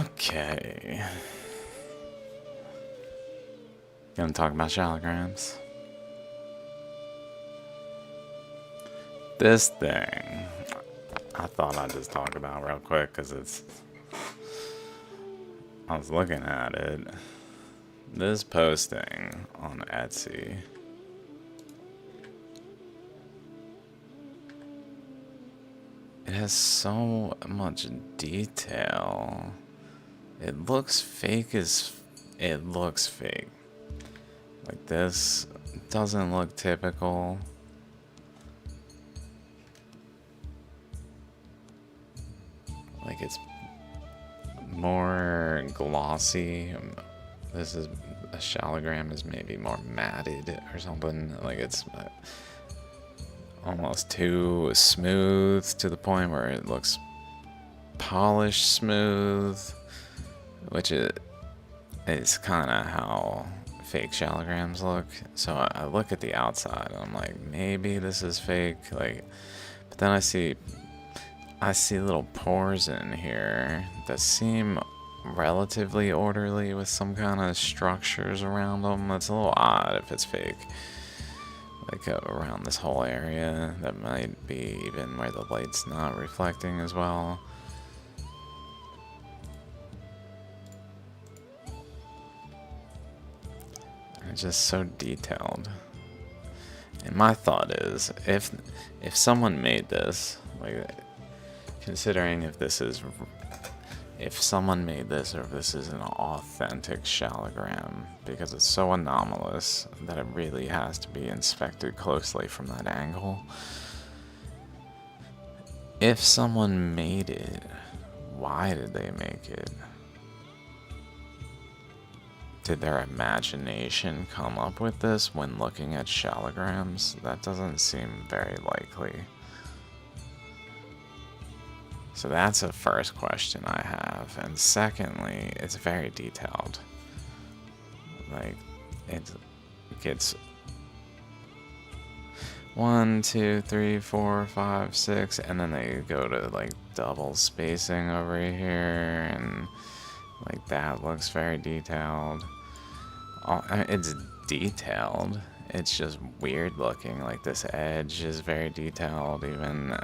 Okay. Gonna talk about shaligrams. This thing, I thought I'd just talk about real quick because I was looking at it. This posting on Etsy. It has so much detail. It looks fake as it looks fake. Like this doesn't look typical. Like it's more glossy. This is a shaligram is maybe more matted or something. Like it's almost too smooth to the point where it looks polished smooth, which is kind of how fake shaligrams look. So I look at the outside and I'm like, maybe this is fake. Like, but then I see little pores in here that seem relatively orderly with some kind of structures around them. It's a little odd if it's fake. Like around this whole area, that might be even where the light's not reflecting as well. It's just so detailed. And my thought is, if someone made this, like, considering if someone made this or if this is an authentic shaligram, because it's so anomalous that it really has to be inspected closely from that angle. If someone made it, why did they make it? Did their imagination come up with this when looking at shaligrams? That doesn't seem very likely. So that's the first question I have. And secondly, it's very detailed. Like, it gets 1, 2, 3, 4, 5, 6, and then they go to like double spacing over here, and like that looks very detailed. It's detailed. It's just weird looking. Like this edge is very detailed. Even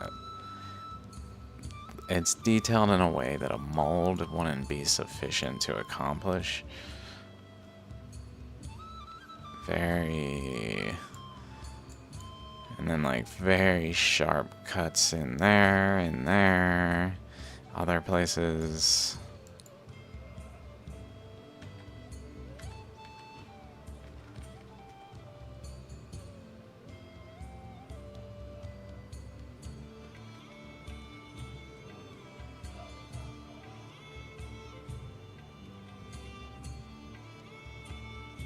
it's detailed in a way that a mold wouldn't be sufficient to accomplish. Very. And then like very sharp cuts in there, other places.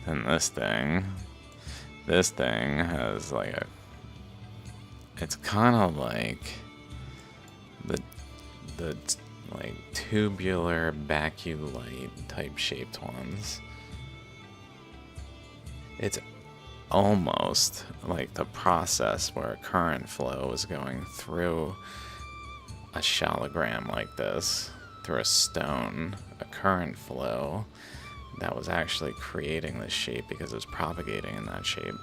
And this thing has like a, it's kind of like the like tubular baculite type shaped ones. It's almost like the process where a current flow is going through a shaligram like this, through a stone, a current flow that was actually creating this shape because it was propagating in that shape,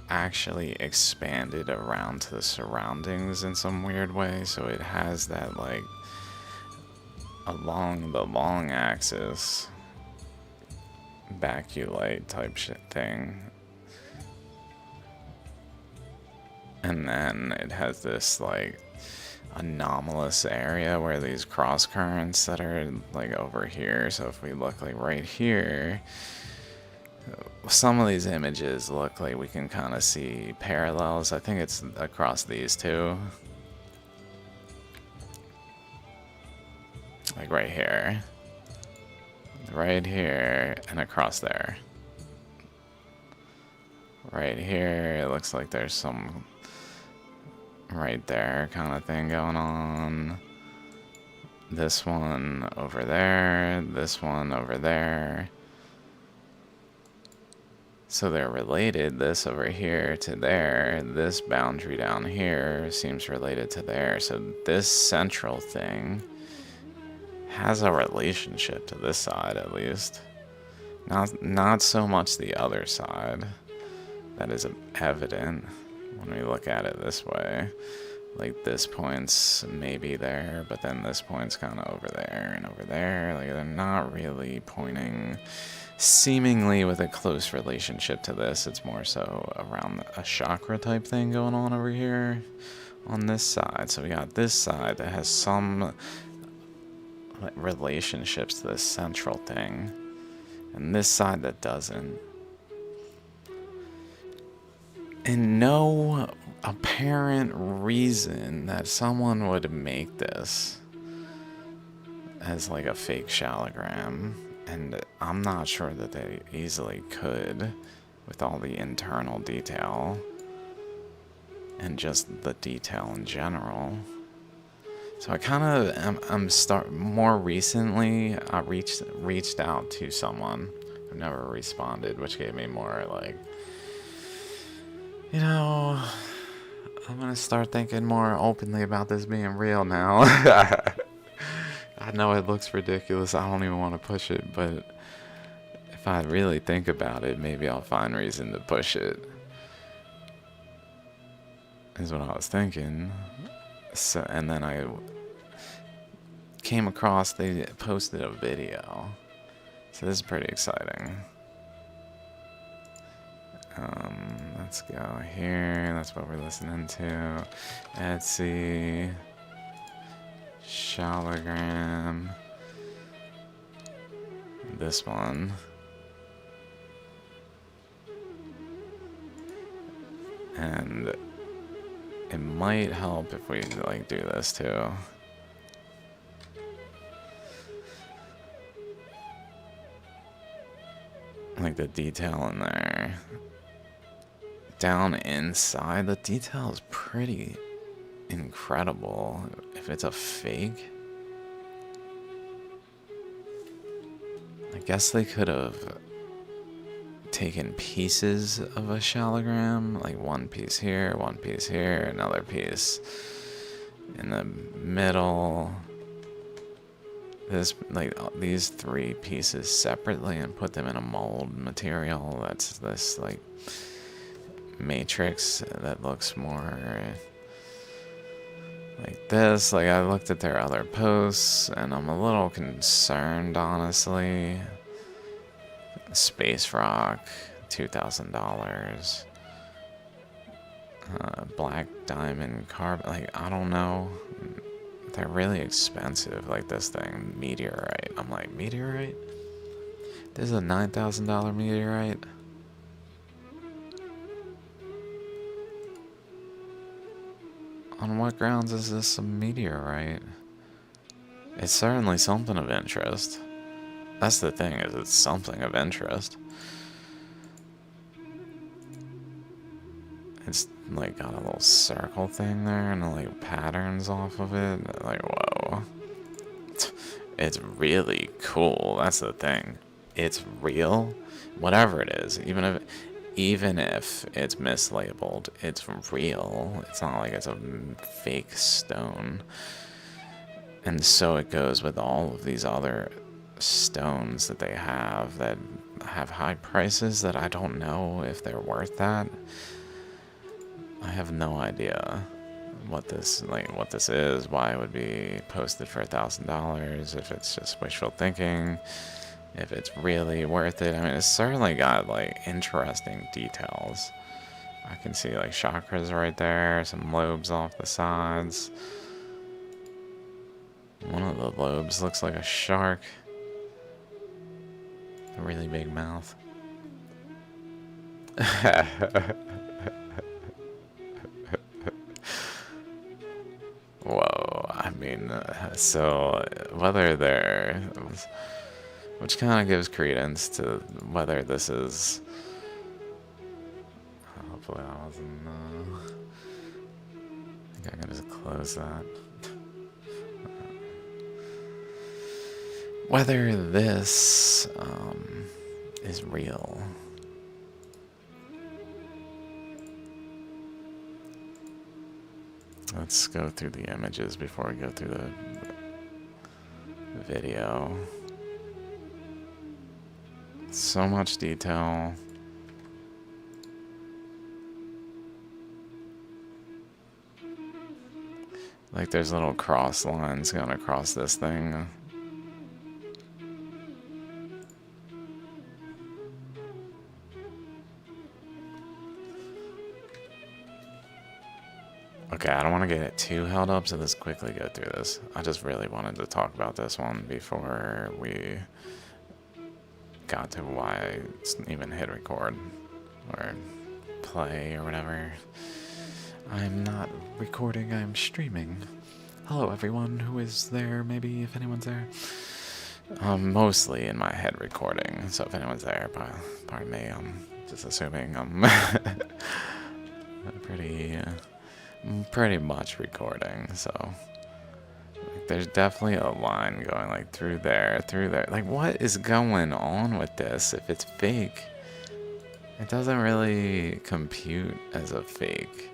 actually expanded around to the surroundings in some weird way. So it has that like along the long axis baculite type shit thing, and then it has this like anomalous area where these cross currents that are like over here. So if we look like right here, some of these images look like we can kind of see parallels. I think it's across these two, like right here, and across there. Right here, it looks like there's some right there kind of thing going on. This one over there, this one over there. So they're related, this over here to there, this boundary down here seems related to there. So this central thing has a relationship to this side at least. Not so much the other side. That is evident when we look at it this way. Like this point's maybe there, but then this point's kind of over there and over there. Like they're not really pointing seemingly with a close relationship to this. It's more so around a chakra type thing going on over here on this side. So we got this side that has some relationships to this central thing, and this side that doesn't. And no apparent reason that someone would make this as like a fake shaligram, and I'm not sure that they easily could with all the internal detail and just the detail in general. So I kind of more recently I reached out to someone who never responded, which gave me more like, you know, I'm gonna start thinking more openly about this being real now. I know it looks ridiculous, I don't even want to push it, but if I really think about it, maybe I'll find reason to push it, is what I was thinking. So, and then I came across, they posted a video, so this is pretty exciting. Let's go here. That's what we're listening to. Etsy. Shaligram. This one. And it might help if we like do this too. Like the detail in there. Down inside, the detail is pretty incredible. If it's a fake, I guess they could have taken pieces of a shaligram, like one piece here, another piece in the middle. This, like these three pieces separately, and put them in a mold material that's this like matrix that looks more like this. Like I looked at their other posts and I'm a little concerned, honestly. Space rock, $2,000. Black diamond carbon, like I don't know. They're really expensive. Like this thing, meteorite. I'm like, meteorite? This is a $9,000 meteorite. On what grounds is this a meteorite? It's certainly something of interest. That's the thing, is it's something of interest. It's like got a little circle thing there and like patterns off of it. Like, whoa. It's really cool. That's the thing. It's real. Whatever it is, even if it's mislabeled, it's real. It's not like it's a fake stone. And so it goes with all of these other stones that they have that have high prices that I don't know if they're worth that. I have no idea what this is, why it would be posted for $1,000, if it's just wishful thinking, if it's really worth it. I mean, it's certainly got like interesting details. I can see like chakras right there, some lobes off the sides. One of the lobes looks like a shark. A really big mouth. Whoa, I mean, so whether they're, which kind of gives credence to whether this is, hopefully I wasn't, I think I can just close that. Whether this is real. Let's go through the images before we go through the video. So much detail. Like there's little cross lines going across this thing. Okay, I don't want to get too held up, so let's quickly go through this. I just really wanted to talk about this one before we got to why it's even hit record or play or whatever. I'm not recording, I'm streaming. Hello everyone who is there, maybe, if anyone's there. I'm mostly in my head recording, so if anyone's there, pardon me, I'm just assuming I'm pretty much recording, so like, there's definitely a line going like through there. Like, what is going on with this if it's fake? It doesn't really compute as a fake,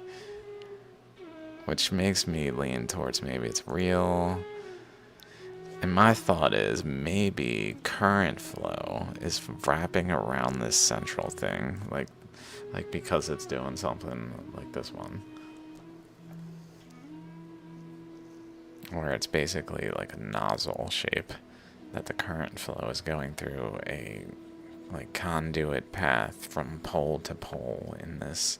which makes me lean towards maybe it's real. And my thought is maybe current flow is wrapping around this central thing, like because it's doing something like this one. Where it's basically like a nozzle shape that the current flow is going through a like conduit path from pole to pole in this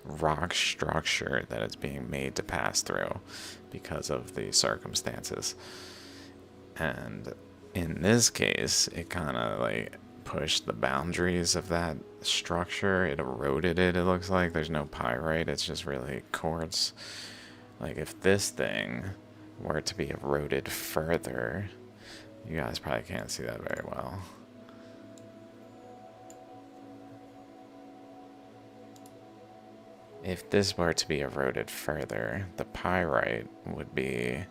rock structure that it's being made to pass through because of the circumstances. And in this case, it kind of like pushed the boundaries of that structure. It eroded it, it looks like. There's no pyrite, it's just really quartz. Like if this thing were to be eroded further, you guys probably can't see that very well. If this were to be eroded further, the pyrite would be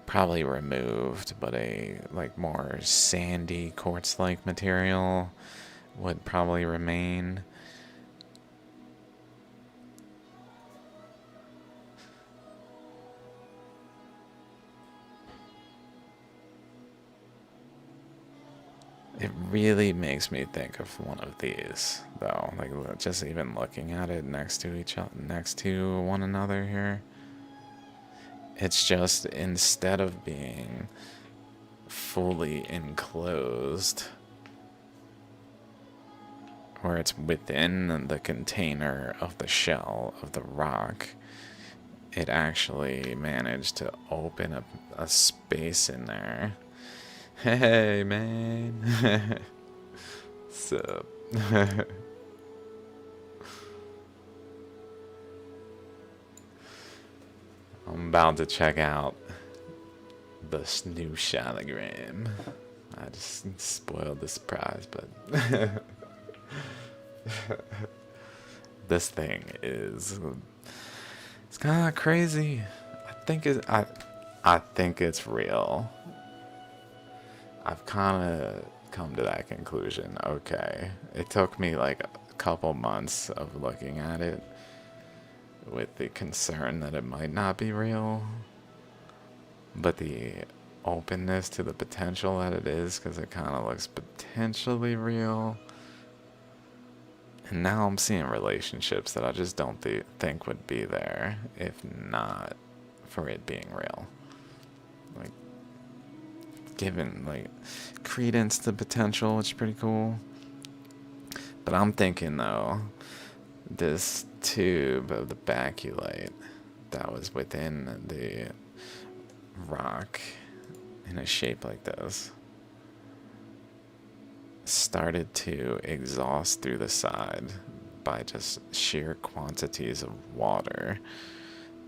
probably removed, but a like more sandy quartz-like material would probably remain. It really makes me think of one of these, though. Like just even looking at it next to one another here. It's just instead of being fully enclosed, where it's within the container of the shell of the rock, it actually managed to open up a space in there. Hey, man. Sup? I'm about to check out this new Shaligram. I just spoiled the surprise, but this thing is, it's kind of crazy. I think it's real. I've kind of come to that conclusion. Okay, it took me like a couple months of looking at it with the concern that it might not be real, but the openness to the potential that it is, because it kind of looks potentially real. And now I'm seeing relationships that I just don't think would be there if not for it being real. Like, given like credence to potential, which is pretty cool. But I'm thinking though, this tube of the baculite that was within the rock in a shape like this started to exhaust through the side by just sheer quantities of water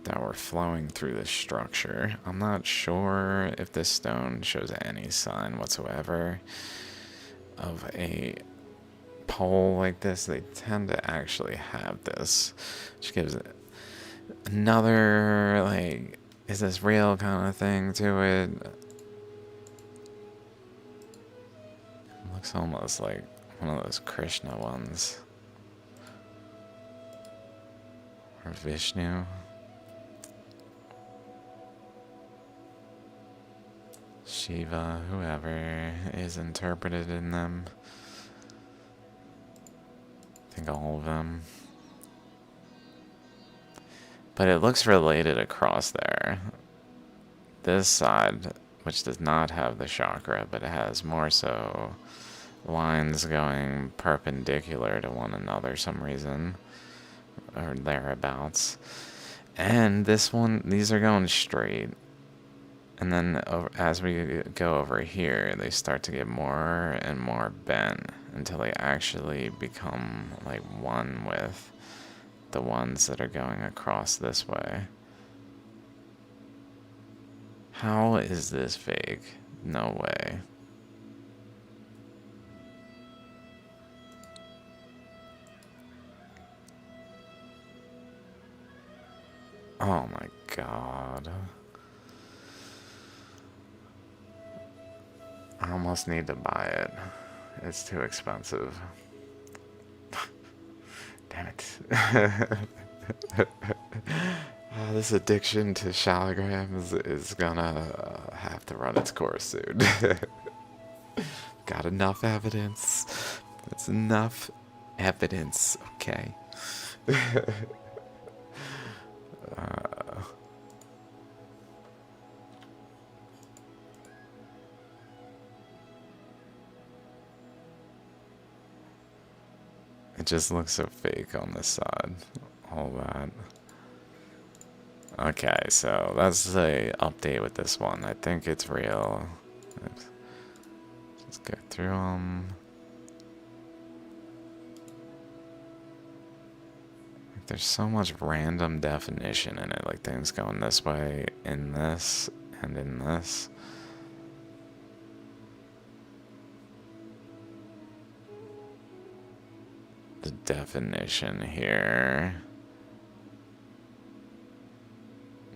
that were flowing through the structure. I'm not sure if this stone shows any sign whatsoever of a pole like this. They tend to actually have this, which gives it another, like, is this real kind of thing to it. It looks almost like one of those Krishna ones. Or Vishnu. Shiva, whoever is interpreted in them. I think all of them. But it looks related across there. This side, which does not have the chakra, but it has more so lines going perpendicular to one another some reason, or thereabouts. And this one, these are going straight. And then as we go over here, they start to get more and more bent until they actually become like one with the ones that are going across this way. How is this fake? No way. Oh my god. I almost need to buy it. It's too expensive. Damn it. This addiction to Shaligram is gonna have to run its course soon. Got enough evidence. That's enough evidence, okay? It just looks so fake on this side. All that. Okay, so that's the update with this one. I think it's real. Let's go through them. There's so much random definition in it, like things going this way in this and in this. The definition here.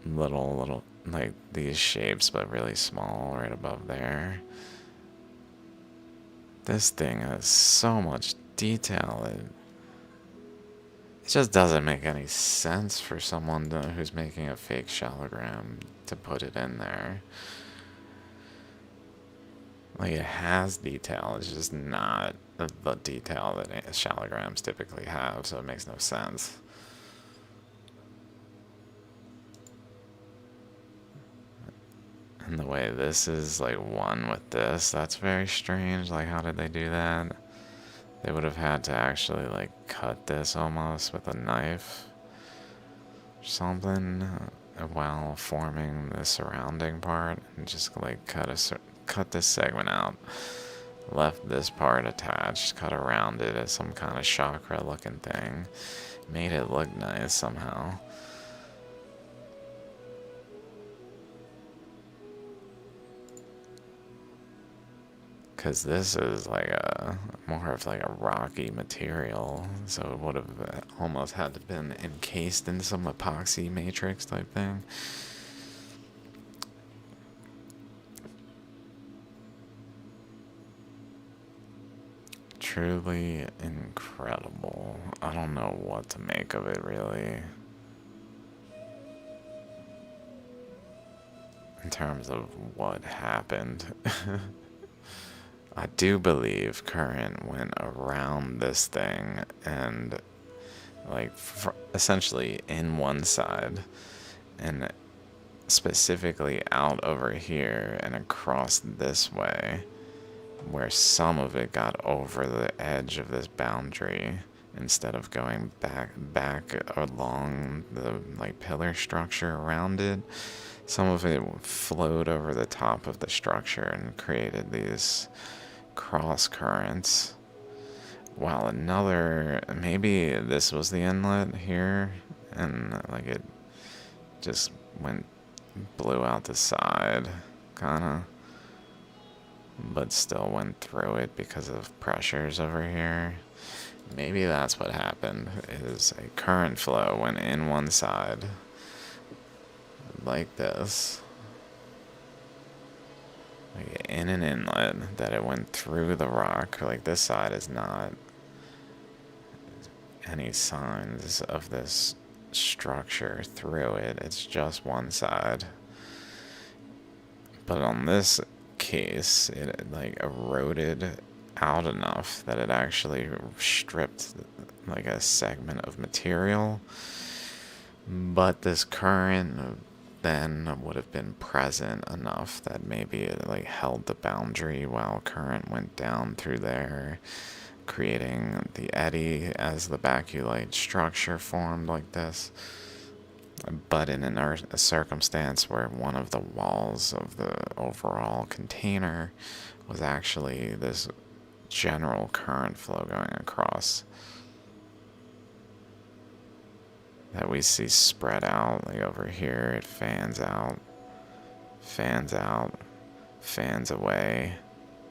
Little, like these shapes, but really small right above there. This thing has so much detail. It just doesn't make any sense for someone who's making a fake Shaligram to put it in there. Like, it has detail, it's just not the detail that Shaligrams typically have, so it makes no sense. And the way this is, like, one with this, that's very strange. Like, how did they do that? They would have had to actually, like, cut this almost with a knife or something while forming the surrounding part, and just, like, cut this segment out. Left this part attached, cut around it as some kind of chakra looking thing. Made it look nice somehow. Because this is like more of like a rocky material, so it would have almost had to been encased in some epoxy matrix type thing. Truly incredible. I don't know what to make of it, really. In terms of what happened. I do believe current went around this thing and, like, essentially in one side and specifically out over here and across this way, where some of it got over the edge of this boundary instead of going back along the, like, pillar structure around it. Some of it flowed over the top of the structure and created these cross currents, while another, maybe this was the inlet here, and like it just blew out the side, kinda, but still went through it because of pressures over here. Maybe that's what happened, is a current flow went in one side like this, like in an inlet, that it went through the rock. Like, this side is not any signs of this structure through it, it's just one side. But on this case, it like eroded out enough that it actually stripped like a segment of material, but this current then would have been present enough that maybe it like held the boundary while current went down through there, creating the eddy as the baculite structure formed like this. But in a circumstance where one of the walls of the overall container was actually this general current flow going across that we see spread out, like over here it fans out, fans out, fans away,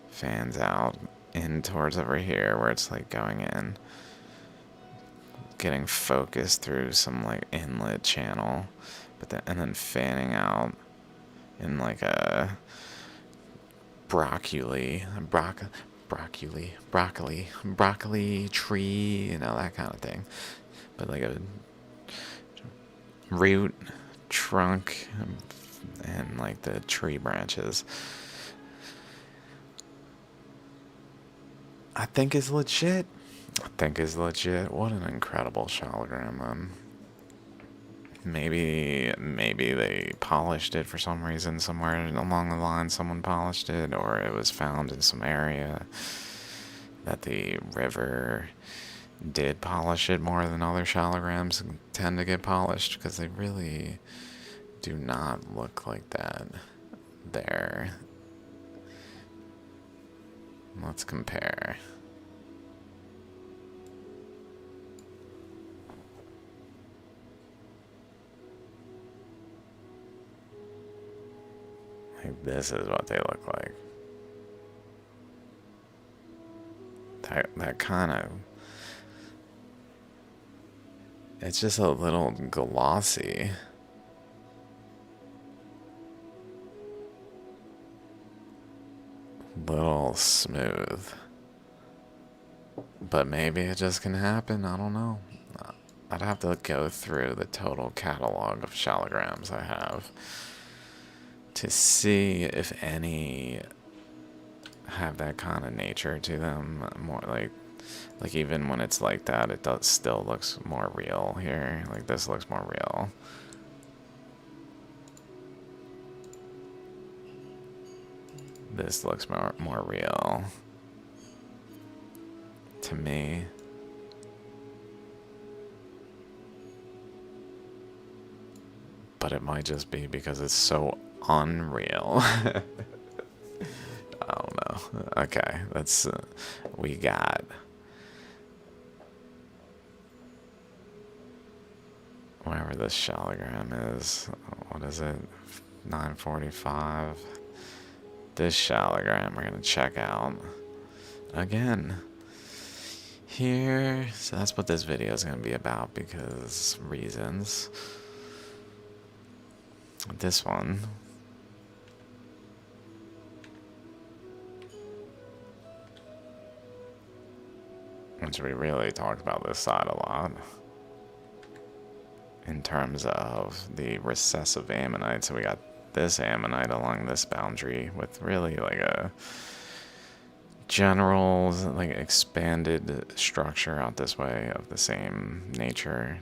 fans out, in towards over here where it's like going in, getting focused through some like inlet channel, but then and then fanning out in like a broccoli tree, you know, that kind of thing. But like a root, trunk, and like the tree branches. I think is legit. What an incredible Shaligram. Maybe they polished it for some reason somewhere along the line. Someone polished it, or it was found in some area that the river did polish it more than other Shaligrams tend to get polished, because they really do not look like that there. Let's compare. Like, this is what they look like. That kind of... It's just a little glossy. Little smooth. But maybe it just can happen, I don't know. I'd have to go through the total catalog of Shaligrams I have to see if any have that kind of nature to them. More like even when it's like that, it does still looks more real here. Like, this looks more real. This looks more real to me. But it might just be because it's so unreal. I don't know. Okay, let's we got whatever this Shaligram is. What is it? 945. This Shaligram we're gonna check out again here. So that's what this video is gonna be about, because reasons. This one, which we really talked about this side a lot in terms of the recessive ammonite. So we got this ammonite along this boundary with really like a general, like, expanded structure out this way of the same nature.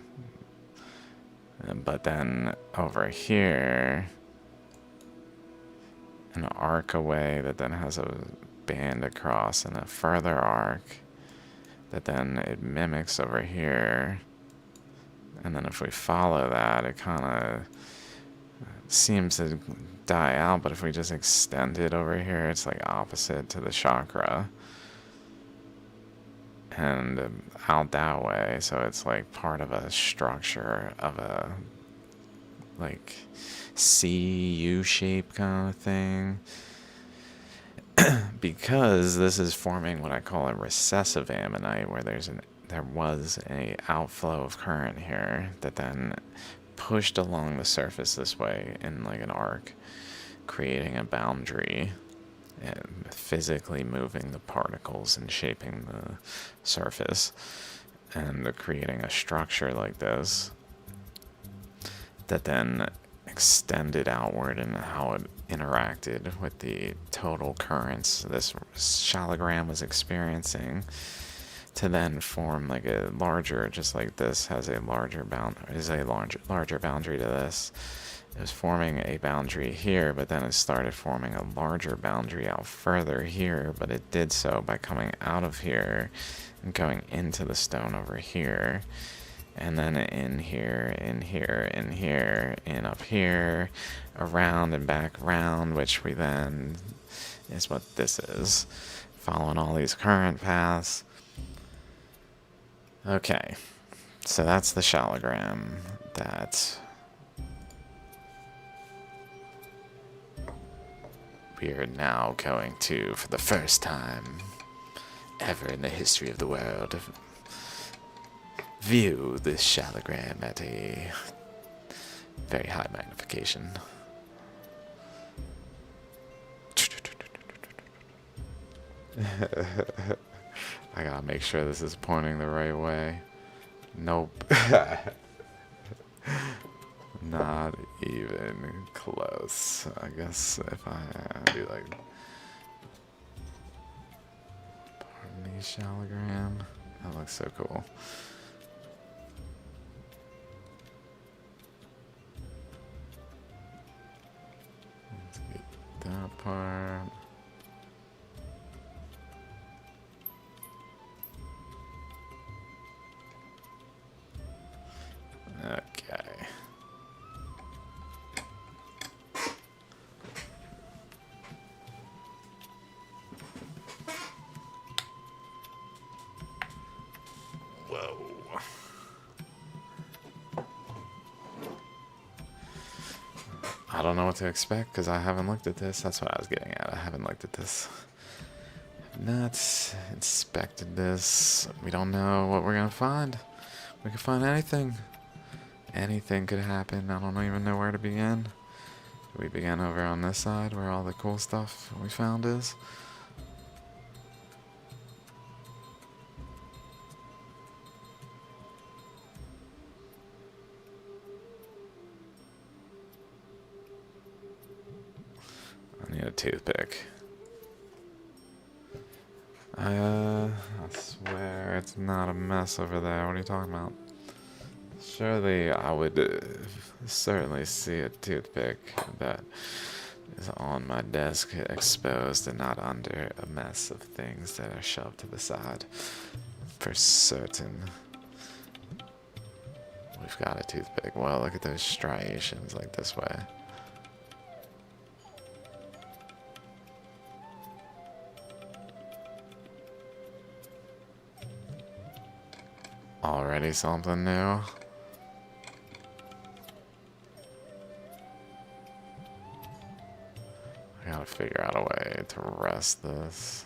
But then over here, an arc away that then has a band across, and a further arc that then it mimics over here. And then if we follow that, it kind of seems to die out, but if we just extend it over here, it's like opposite to the chakra. And out that way, so it's like part of a structure of a like C-U shape kind of thing. Because this is forming what I call a recessive ammonite, where there was a outflow of current here that then pushed along the surface this way in like an arc, creating a boundary and physically moving the particles and shaping the surface, and creating a structure like this that then extended outward and how it interacted with the total currents this Shaligram was experiencing to then form like a larger, just like this has a larger larger boundary to this. It was forming a boundary here, but then it started forming a larger boundary out further here, but it did so by coming out of here and going into the stone over here. And then in here, in here, in here, in up here, around and back around, which we then is what this is. Following all these current paths. Okay, so that's the Shaligram that we are now going to, for the first time ever in the history of the world, view this Shaligram at a very high magnification. I gotta make sure this is pointing the right way. Nope. Not even close. I guess if I do like... Pardon me, Shaligram. That looks so cool. Let's get that part. Okay. Whoa. I don't know what to expect because I haven't looked at this. That's what I was getting at. I haven't looked at this. I've not inspected this. We don't know what we're gonna find. We could find anything. Anything could happen. I don't even know where to begin. We begin over on this side where all the cool stuff we found is. I need a toothpick. I swear it's not a mess over there. What are you talking about? Surely I would certainly see a toothpick that is on my desk exposed and not under a mess of things that are shoved to the side. For certain. We've got a toothpick. Well, look at those striations like this way. Already something new. I gotta figure out a way to rest this.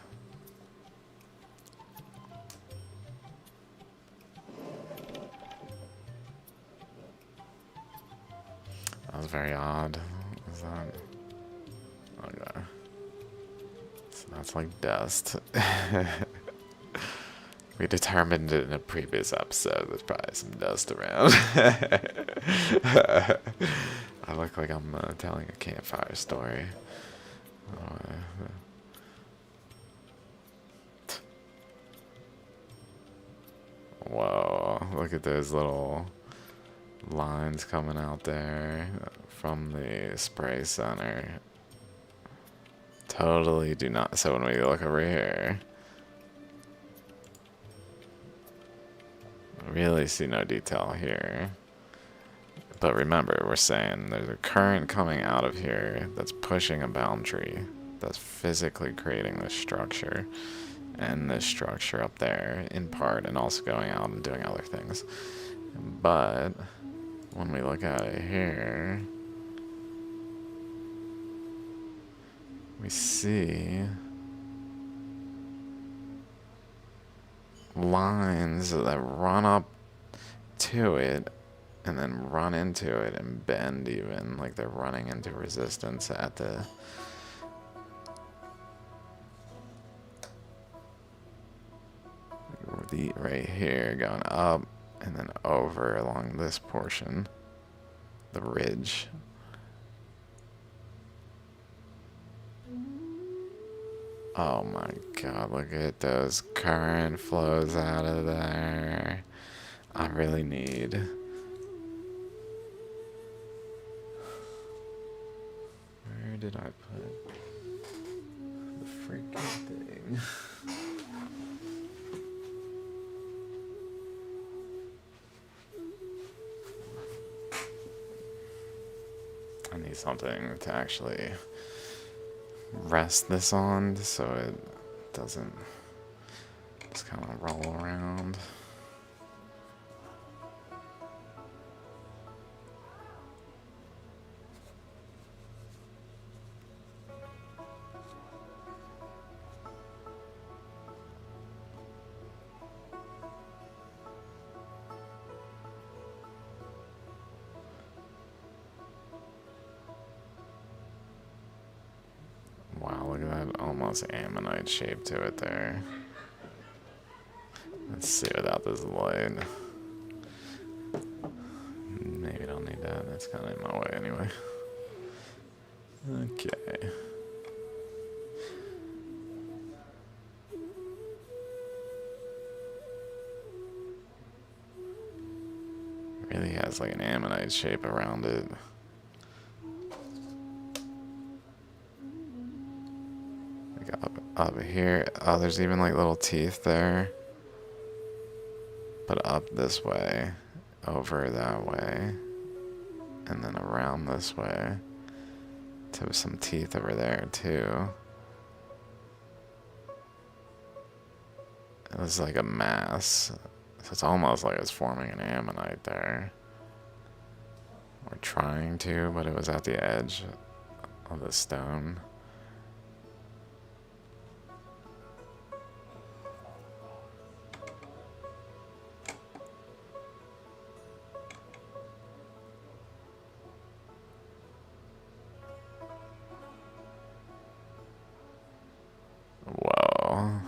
That was very odd. Is that... Okay. So that's like dust. We determined in a previous episode there's probably some dust around. I look like I'm telling a campfire story. Whoa, look at those little lines coming out there from the spray center. Totally do not. So when we look over here, really see no detail here. But remember, we're saying there's a current coming out of here that's pushing a boundary that's physically creating this structure and this structure up there in part, and also going out and doing other things. But when we look at it here, we see lines that run up to it and then run into it and bend, even like they're running into resistance at the right here, going up and then over along this portion, the ridge, Oh my god, look at those current flows out of there. I really need... Where did I put the freaking thing? I need something to actually rest this on so it doesn't just kind of roll around. Wow, look at that almost ammonite shape to it there. Let's see without this light. Maybe don't need that. That's kind of in my way anyway. Okay. Really has like an ammonite shape around it. Like up here. Oh, there's even like little teeth there. But up this way, over that way, and then around this way. To some teeth over there too. It was like a mass. So it's almost like it's forming an ammonite there. Or trying to, but it was at the edge of the stone. Whoa.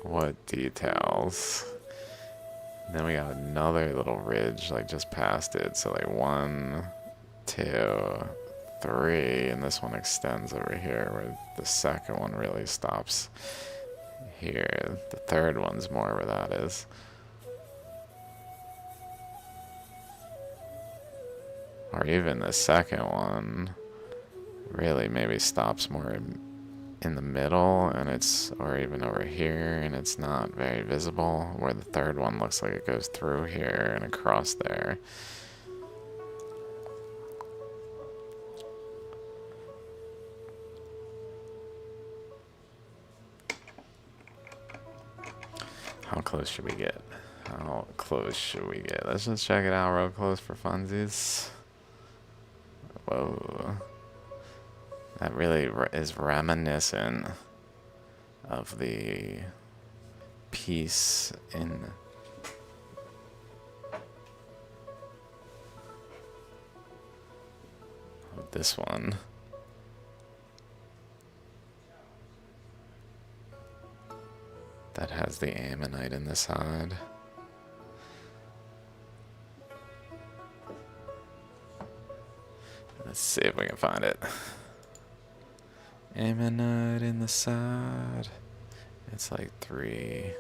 What details. Then we got another little ridge like just past it. So like 1, 2, 3, and this one extends over here where the second one really stops here. The third one's more where that is. Or even the second one really maybe stops more in the middle, and it's, or even over here, and it's not very visible, where the third one looks like it goes through here and across there. How close should we get? How close should we get? Let's just check it out real close for funsies. Whoa. That really is reminiscent of the piece in this one. That has the ammonite in the side. Let's see if we can find it. Ammonite in the side. It's like 3.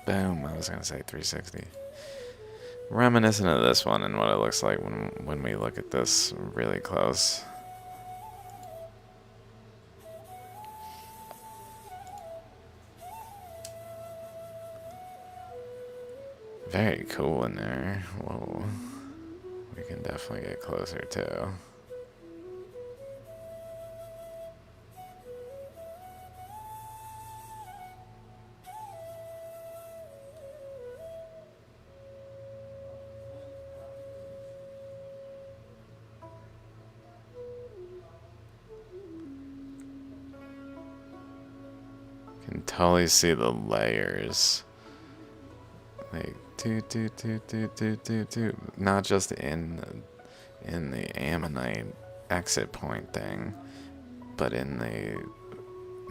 Boom, I was gonna say 360. Reminiscent of this one and what it looks like when we look at this really close. Very cool in there. Whoa. We can definitely get closer too. Can totally see the layers. Like not just in the ammonite exit point thing, but in the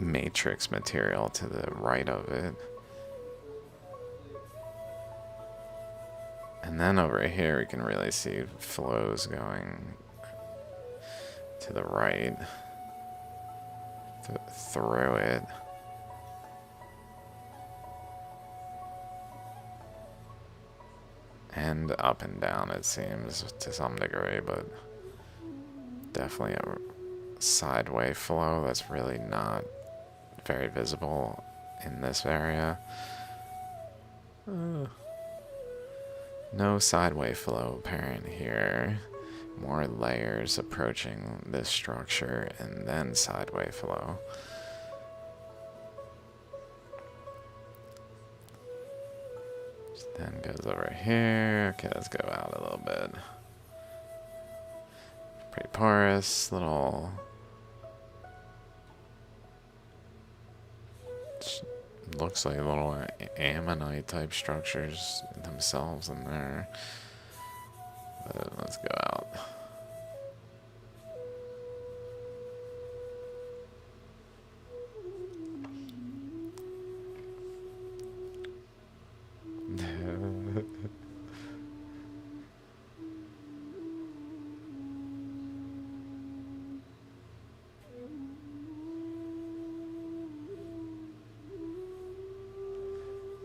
matrix material to the right of it. And then over here we can really see flows going to the right through it. And up and down, it seems, to some degree, but definitely a sideway flow that's really not very visible in this area. No sideway flow apparent here. More layers approaching this structure and then sideway flow. Then goes over here. Okay, let's go out a little bit. Pretty porous, little... Looks like little ammonite type structures themselves in there. But let's go out.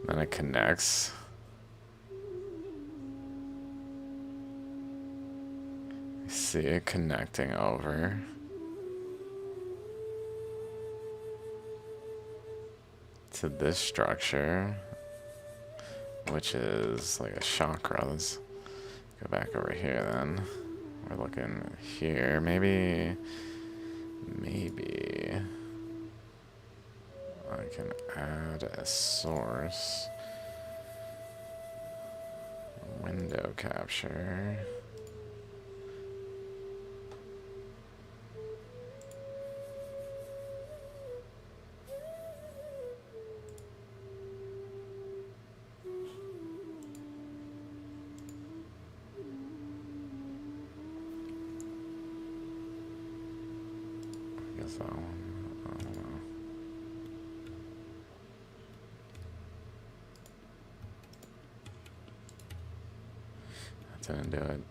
Then it connects. You see it connecting over. To this structure, which is like a chakra. Let's go back over here then. We're looking here. Maybe I can add a source. Window capture. I guess that one, I don't know. That didn't do it.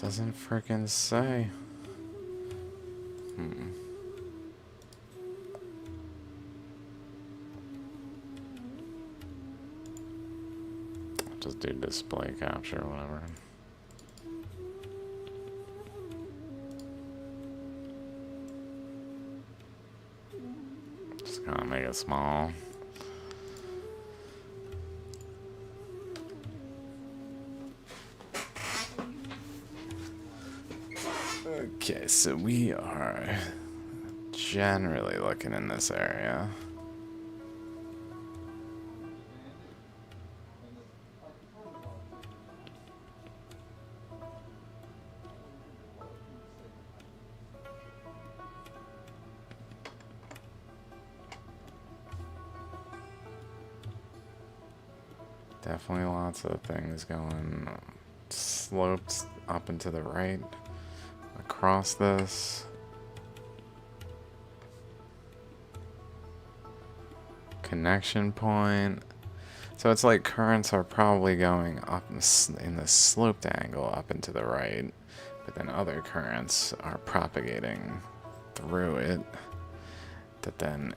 Doesn't frickin' say. Just do display capture or whatever. Just gonna make it small. Okay, so we are generally looking in this area. Definitely lots of things going sloped up and to the right across this. Connection point. So it's like currents are probably going up in the sloped angle up and to the right, but then other currents are propagating through it that then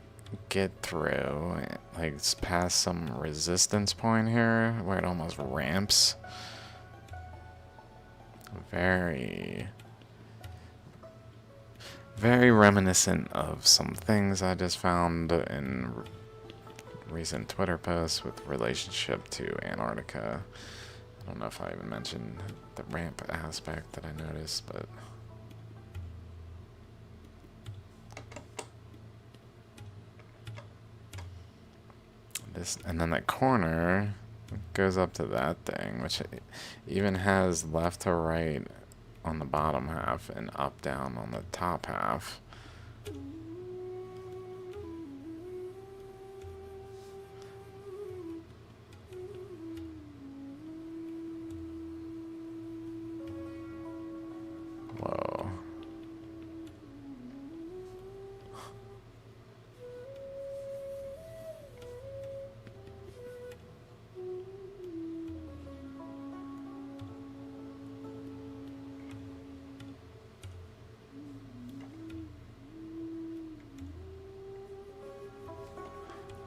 get through, like it's past some resistance point here where it almost ramps. Very reminiscent of some things I just found in recent Twitter posts with relationship to Antarctica. I don't know if I even mentioned the ramp aspect that I noticed, but this, and then that corner goes up to that thing, which even has left to right on the bottom half and up down on the top half.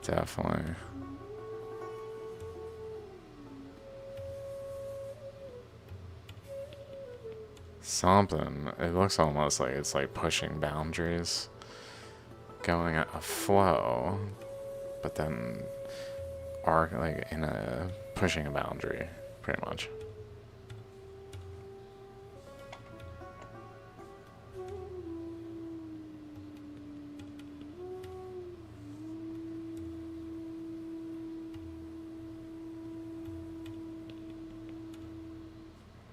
Definitely. Something. It looks almost like it's like pushing boundaries, going a flow, but then arc like in a pushing a boundary, pretty much.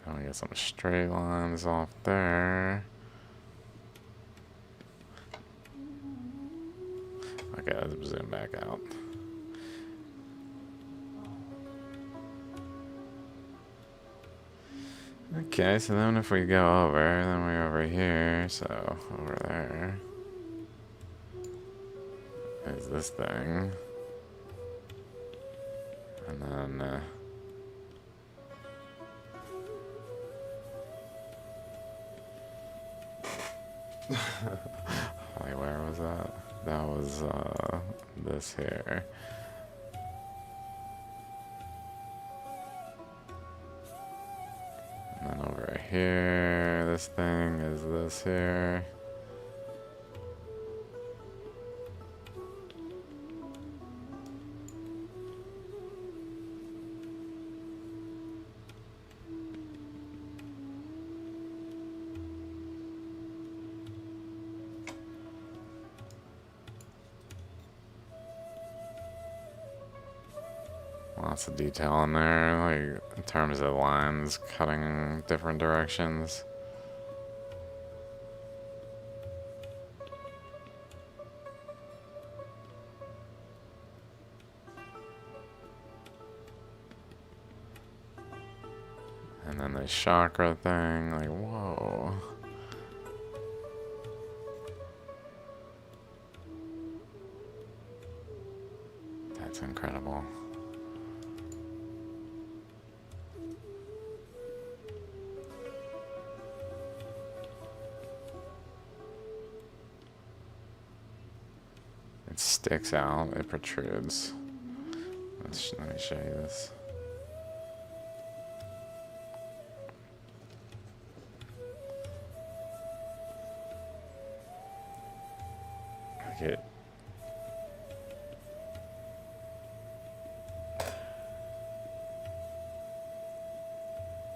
Then we get some straight lines off there. Okay, let's zoom back out. Okay, so then if we go over, then we're over here, so over there is this thing. And then, wait, where was that? That was, this here. And then over here, this thing is this here. Lots of detail in there, like in terms of lines cutting different directions. And then the chakra thing, like, whoa. That's incredible. It sticks out, it protrudes. Let me show you this. Okay.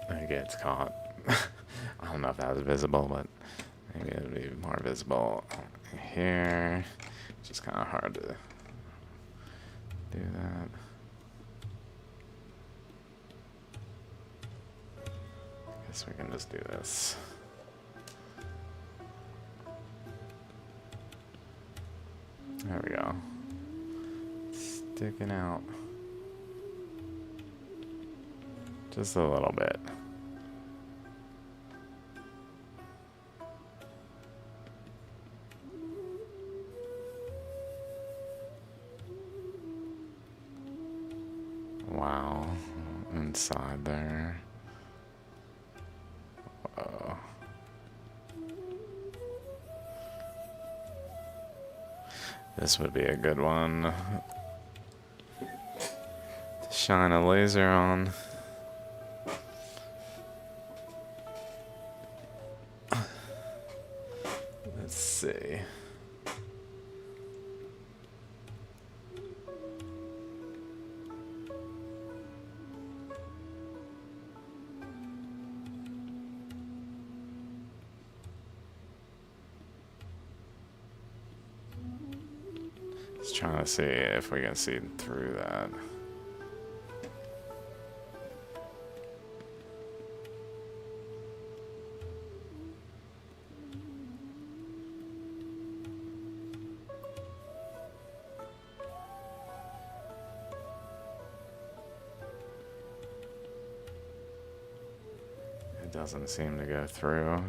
It gets caught. I don't know if that was visible, but maybe it'll be more visible here. It's just kind of hard to do that. Guess we can just do this. There we go. Sticking out. Just a little bit. Wow. Inside there. Whoa. This would be a good one to shine a laser on. Let's see. Just trying to see if we can see through that. It doesn't seem to go through.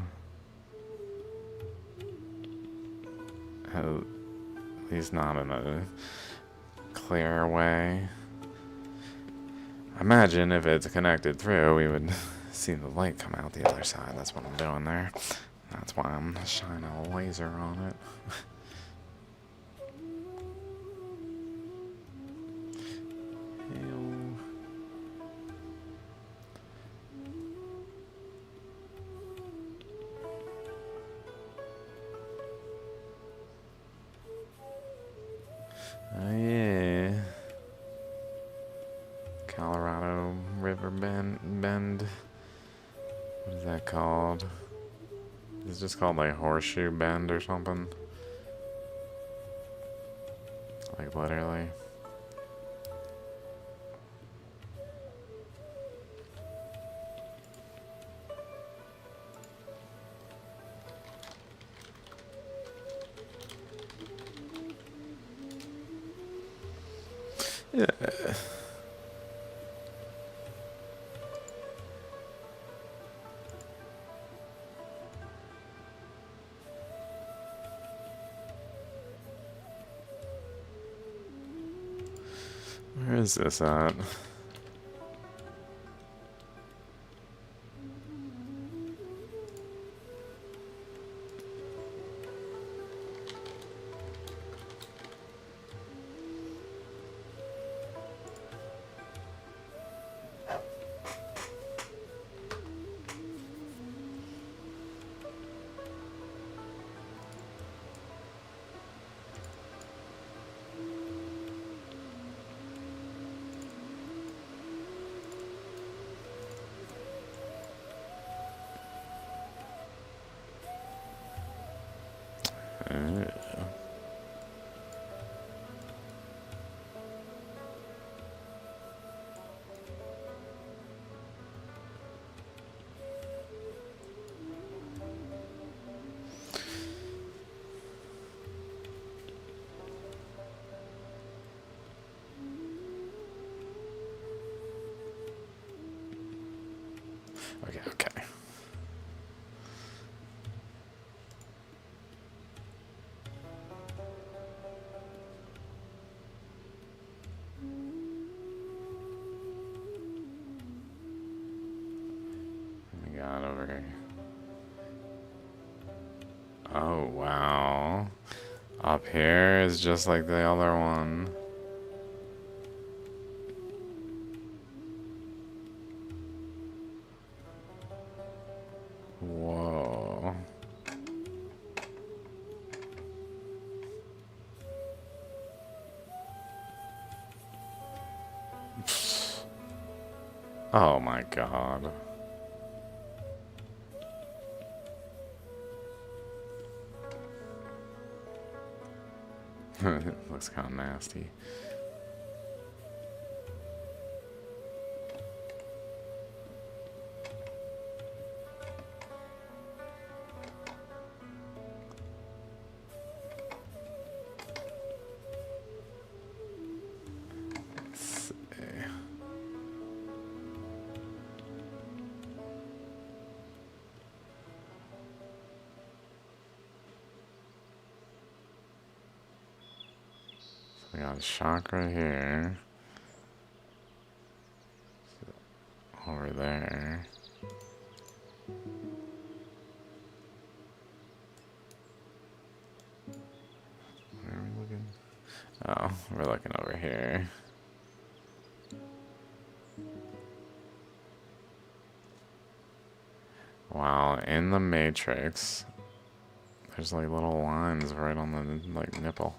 At least not in a clear way. I imagine if it's connected through, we would see the light come out the other side. That's what I'm doing there. That's why I'm shining a laser on it. bend. What is that called? It's just called like horseshoe bend or something. Like literally. Yeah. Where is this at? Okay, okay. We got over here. Oh, wow. Up here is just like the other one. Whoa. Oh my god. It looks kind of nasty. Let's see. We got a chakra here. Over there. Where are we looking? Oh, we're looking over here. Wow, in the Matrix, there's like little lines right on the like nipple.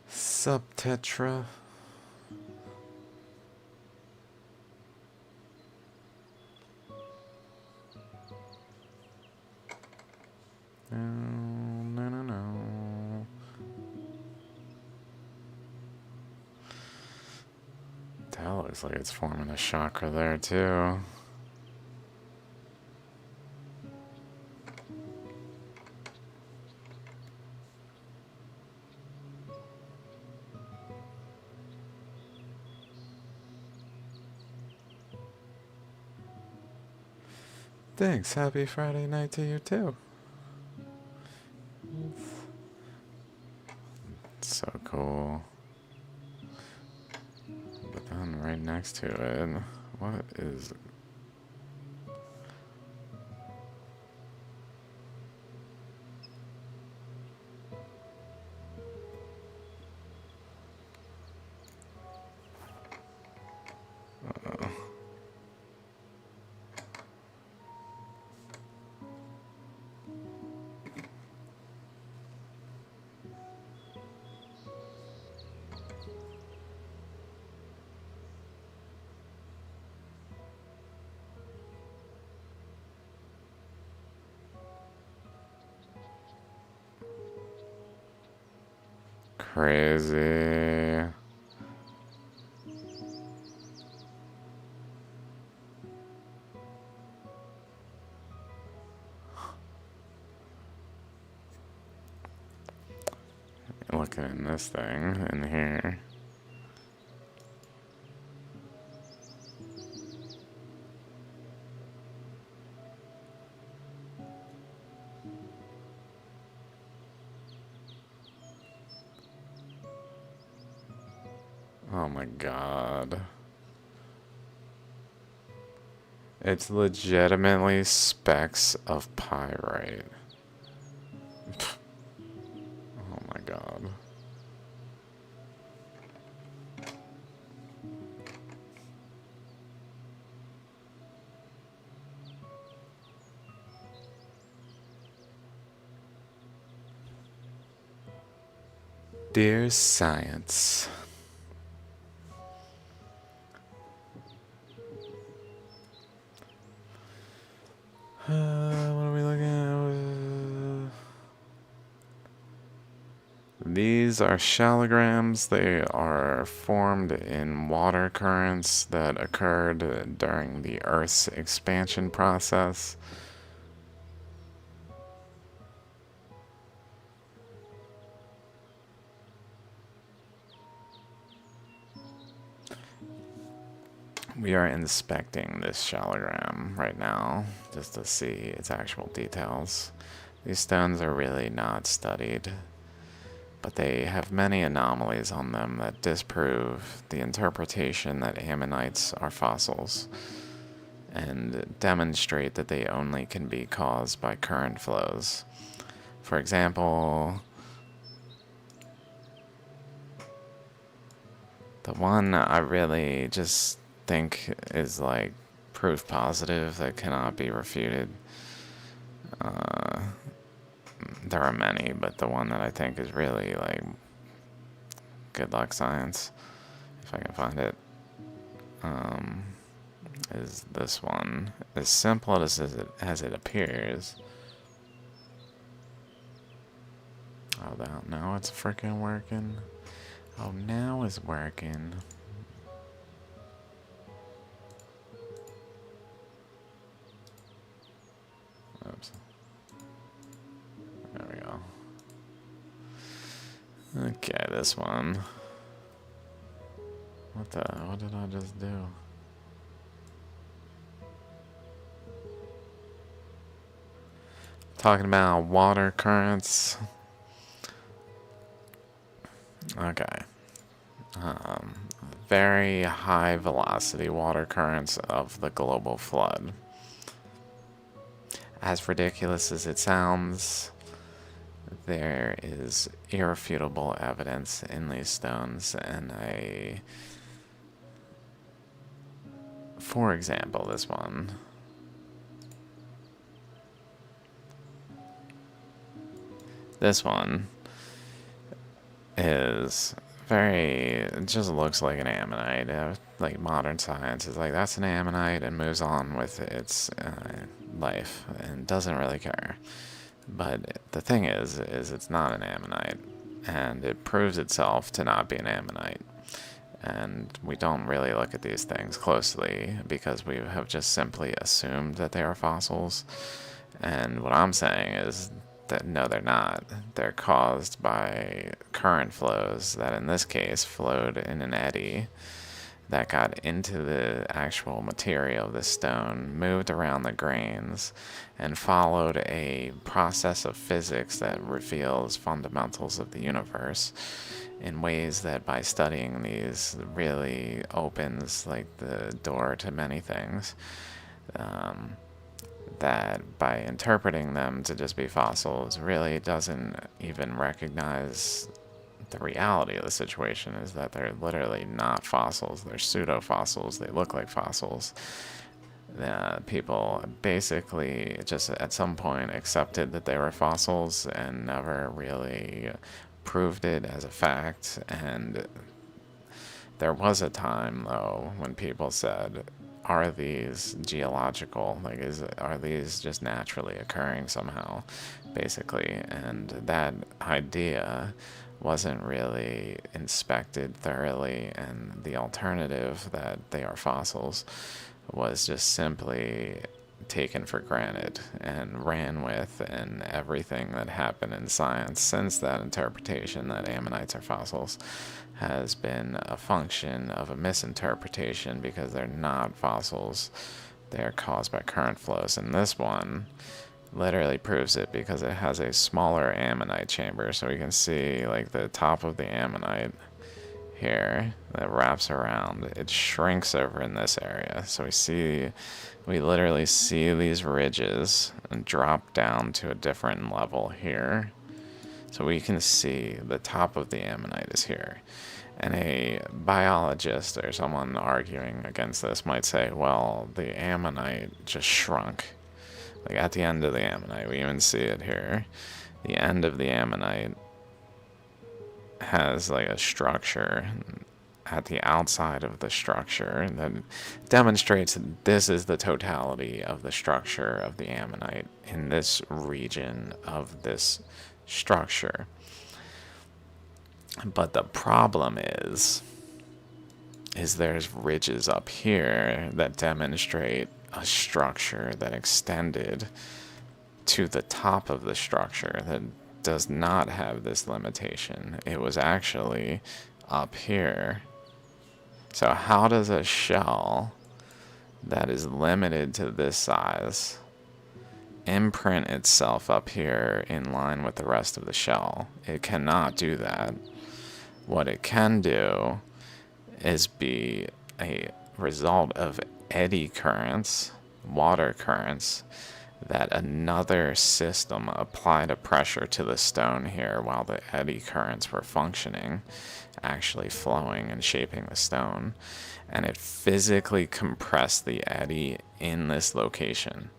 Subtetra. No, no, no, no. That looks like it's forming a chakra there too. Thanks. Happy Friday night to you too. So cool. But then right next to it, what is... crazy. Looking in this thing in here. Oh my god. It's legitimately specks of pyrite. Oh my god. Dear Science. What are we looking at? These are shaligrams. They are formed in water currents that occurred during the Earth's expansion process. We are inspecting this shaligram right now just to see its actual details. These stones are really not studied, but they have many anomalies on them that disprove the interpretation that ammonites are fossils and demonstrate that they only can be caused by current flows. For example, the one I really just think is like proof positive that cannot be refuted. There are many, but the one that I think is really like good luck science, if I can find it, is this one. As simple as it appears. Oh, now it's freaking working. Oh, now it's working. Oops. There we go. Okay, this one. What did I just do? Talking about water currents. Okay. Very high velocity water currents of the global flood. As ridiculous as it sounds, there is irrefutable evidence in these stones, and for example, this one. This one is it just looks like an ammonite. Like modern science is like, that's an ammonite, and moves on with its life and doesn't really care. But the thing is it's not an ammonite, and it proves itself to not be an ammonite. And we don't really look at these things closely because we have just simply assumed that they are fossils. And what I'm saying is that no, they're not. They're caused by current flows that in this case flowed in an eddy that got into the actual material of the stone, moved around the grains, and followed a process of physics that reveals fundamentals of the universe in ways that by studying these really opens like the door to many things. That by interpreting them to just be fossils really doesn't even recognize the reality of the situation, is that they're literally not fossils. They're pseudo-fossils. They look like fossils. People basically just at some point accepted that they were fossils and never really proved it as a fact. And there was a time, though, when people said, are these geological? Like, are these just naturally occurring somehow, basically? And that idea wasn't really inspected thoroughly, and the alternative that they are fossils was just simply taken for granted and ran with in everything that happened in science since that interpretation that ammonites are fossils has been a function of a misinterpretation because they're not fossils. They're caused by current flows, and this one literally proves it because it has a smaller ammonite chamber. So we can see like the top of the ammonite here that wraps around, it shrinks over in this area. So we literally see these ridges and drop down to a different level here. So we can see the top of the ammonite is here. And a biologist or someone arguing against this might say, well, the ammonite just shrunk. Like at the end of the ammonite, we even see it here. The end of the ammonite has like a structure at the outside of the structure that demonstrates that this is the totality of the structure of the ammonite in this region of this structure. But the problem is there's ridges up here that demonstrate a structure that extended to the top of the structure that does not have this limitation. It was actually up here. So how does a shell that is limited to this size imprint itself up here in line with the rest of the shell? It cannot do that. What it can do is be a result of eddy currents, water currents, that another system applied a pressure to the stone here while the eddy currents were functioning, actually flowing and shaping the stone, and it physically compressed the eddy in this location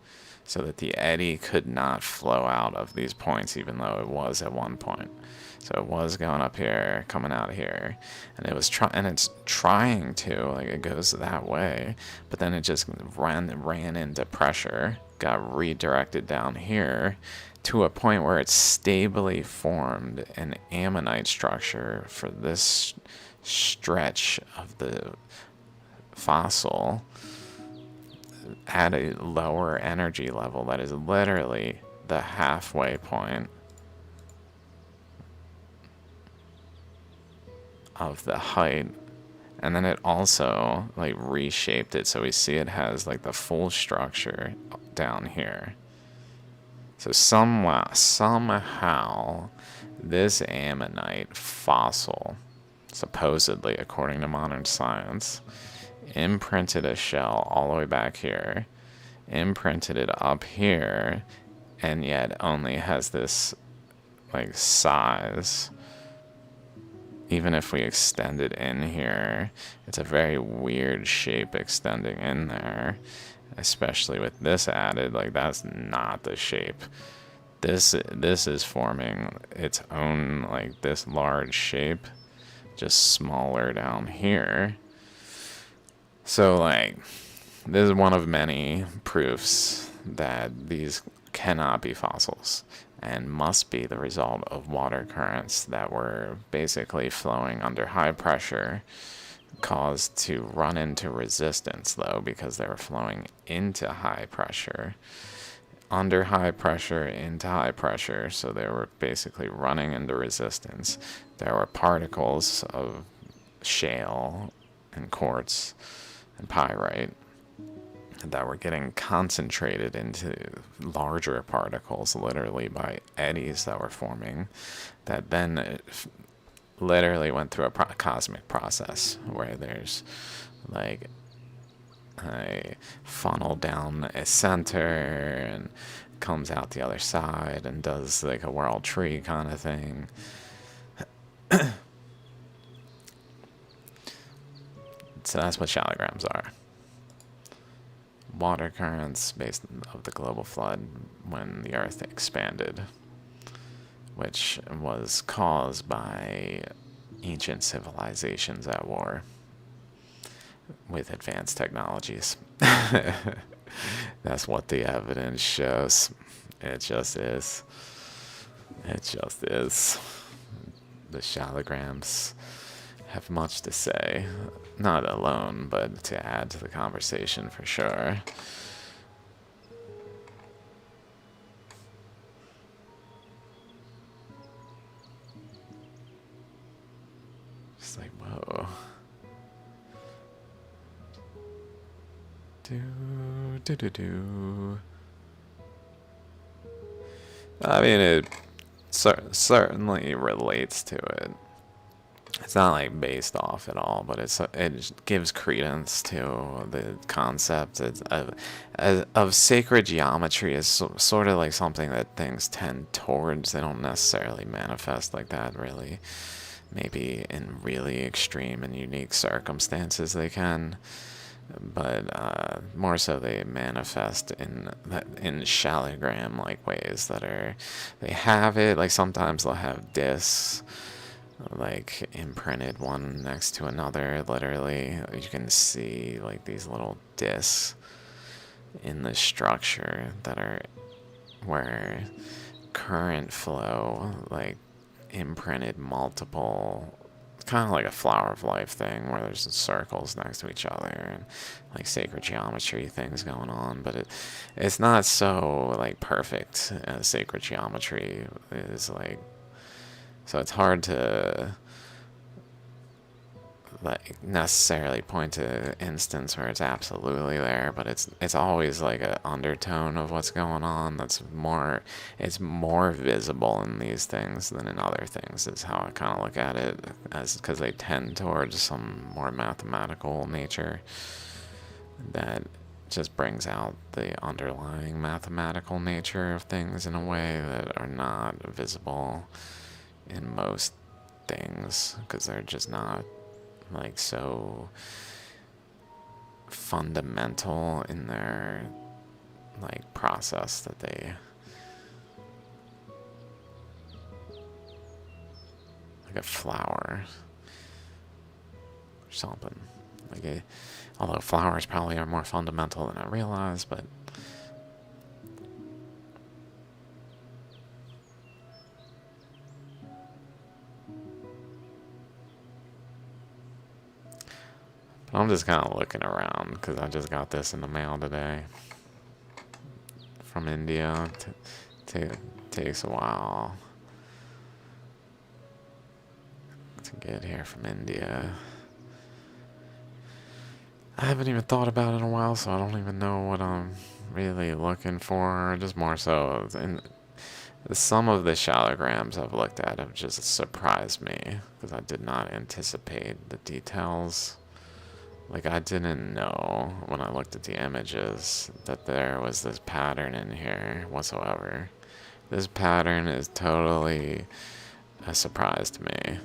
so that the eddy could not flow out of these points, even though it was at one point. So it was going up here, coming out here, and it's trying to, like, it goes that way, but then it just ran into pressure, got redirected down here to a point where it stably formed an ammonite structure for this stretch of the fossil at a lower energy level that is literally the halfway point of the height. And then it also like reshaped it, so we see it has like the full structure down here. So somehow this ammonite fossil, supposedly according to modern science, imprinted a shell all the way back here, imprinted it up here, and yet only has this like size. Even if we extend it in here, it's a very weird shape extending in there, especially with this added. Like, that's not the shape. This is forming its own, like, this large shape, just smaller down here. So, like, this is one of many proofs that these cannot be fossils and must be the result of water currents that were basically flowing under high pressure, caused to run into resistance, though, because they were flowing into high pressure, under high pressure, into high pressure, so they were basically running into resistance. There were particles of shale and quartz and pyrite that were getting concentrated into larger particles, literally by eddies that were forming, that then literally went through a cosmic process where there's like a funnel down a center and comes out the other side and does like a world tree kind of thing. So that's what shaligrams are. Water currents based of the global flood when the Earth expanded, which was caused by ancient civilizations at war with advanced technologies. That's what the evidence shows. It just is. It just is. the Shaligrams have much to say. Not alone, but to add to the conversation for sure. Just like, whoa. Do, do, do, do. I mean, it certainly relates to it. It's not like based off at all, but it gives credence to the concept of sacred geometry is sort of like something that things tend towards. They don't necessarily manifest like that, really. Maybe in really extreme and unique circumstances they can, but more so they manifest in Shaligram like ways that are, they have it, like sometimes they'll have discs like imprinted one next to another. Literally you can see like these little discs in the structure that are where current flow like imprinted multiple, kind of like a flower of life thing where there's circles next to each other and like sacred geometry things going on, but it's not so like perfect as sacred geometry is like. So it's hard to like necessarily point to an instance where it's absolutely there, but it's always like an undertone of what's going on that's more, it's more visible in these things than in other things is how I kind of look at it, as because they tend towards some more mathematical nature that just brings out the underlying mathematical nature of things in a way that are not visible in most things because they're just not like so fundamental in their like process that they like a flower or something like although flowers probably are more fundamental than I realize, but I'm just kind of looking around because I just got this in the mail today from India. Takes a while to get here from India. I haven't even thought about it in a while, so I don't even know what I'm really looking for. Just more so, and some of the Shaligrams I've looked at have just surprised me because I did not anticipate the details. Like, I didn't know when I looked at the images that there was this pattern in here whatsoever. This pattern is totally a surprise to me.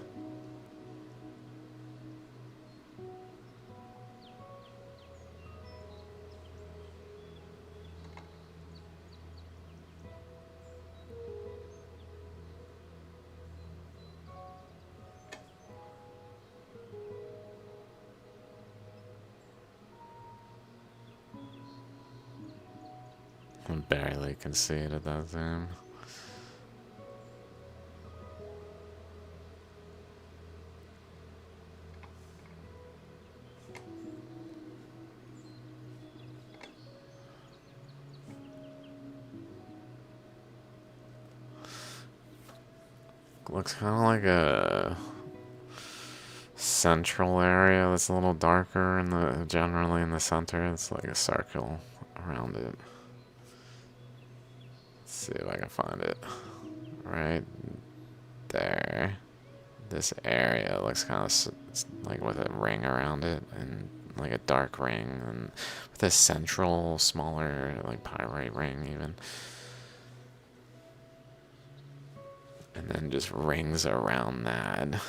I barely can see it at that zoom. Looks kind of like a central area that's a little darker, and generally in the center it's like a circle around it. Let's see if I can find it. Right there. This area looks kind of like with a ring around it, and like a dark ring, and with a central, smaller, like pyrite ring even. And then just rings around that.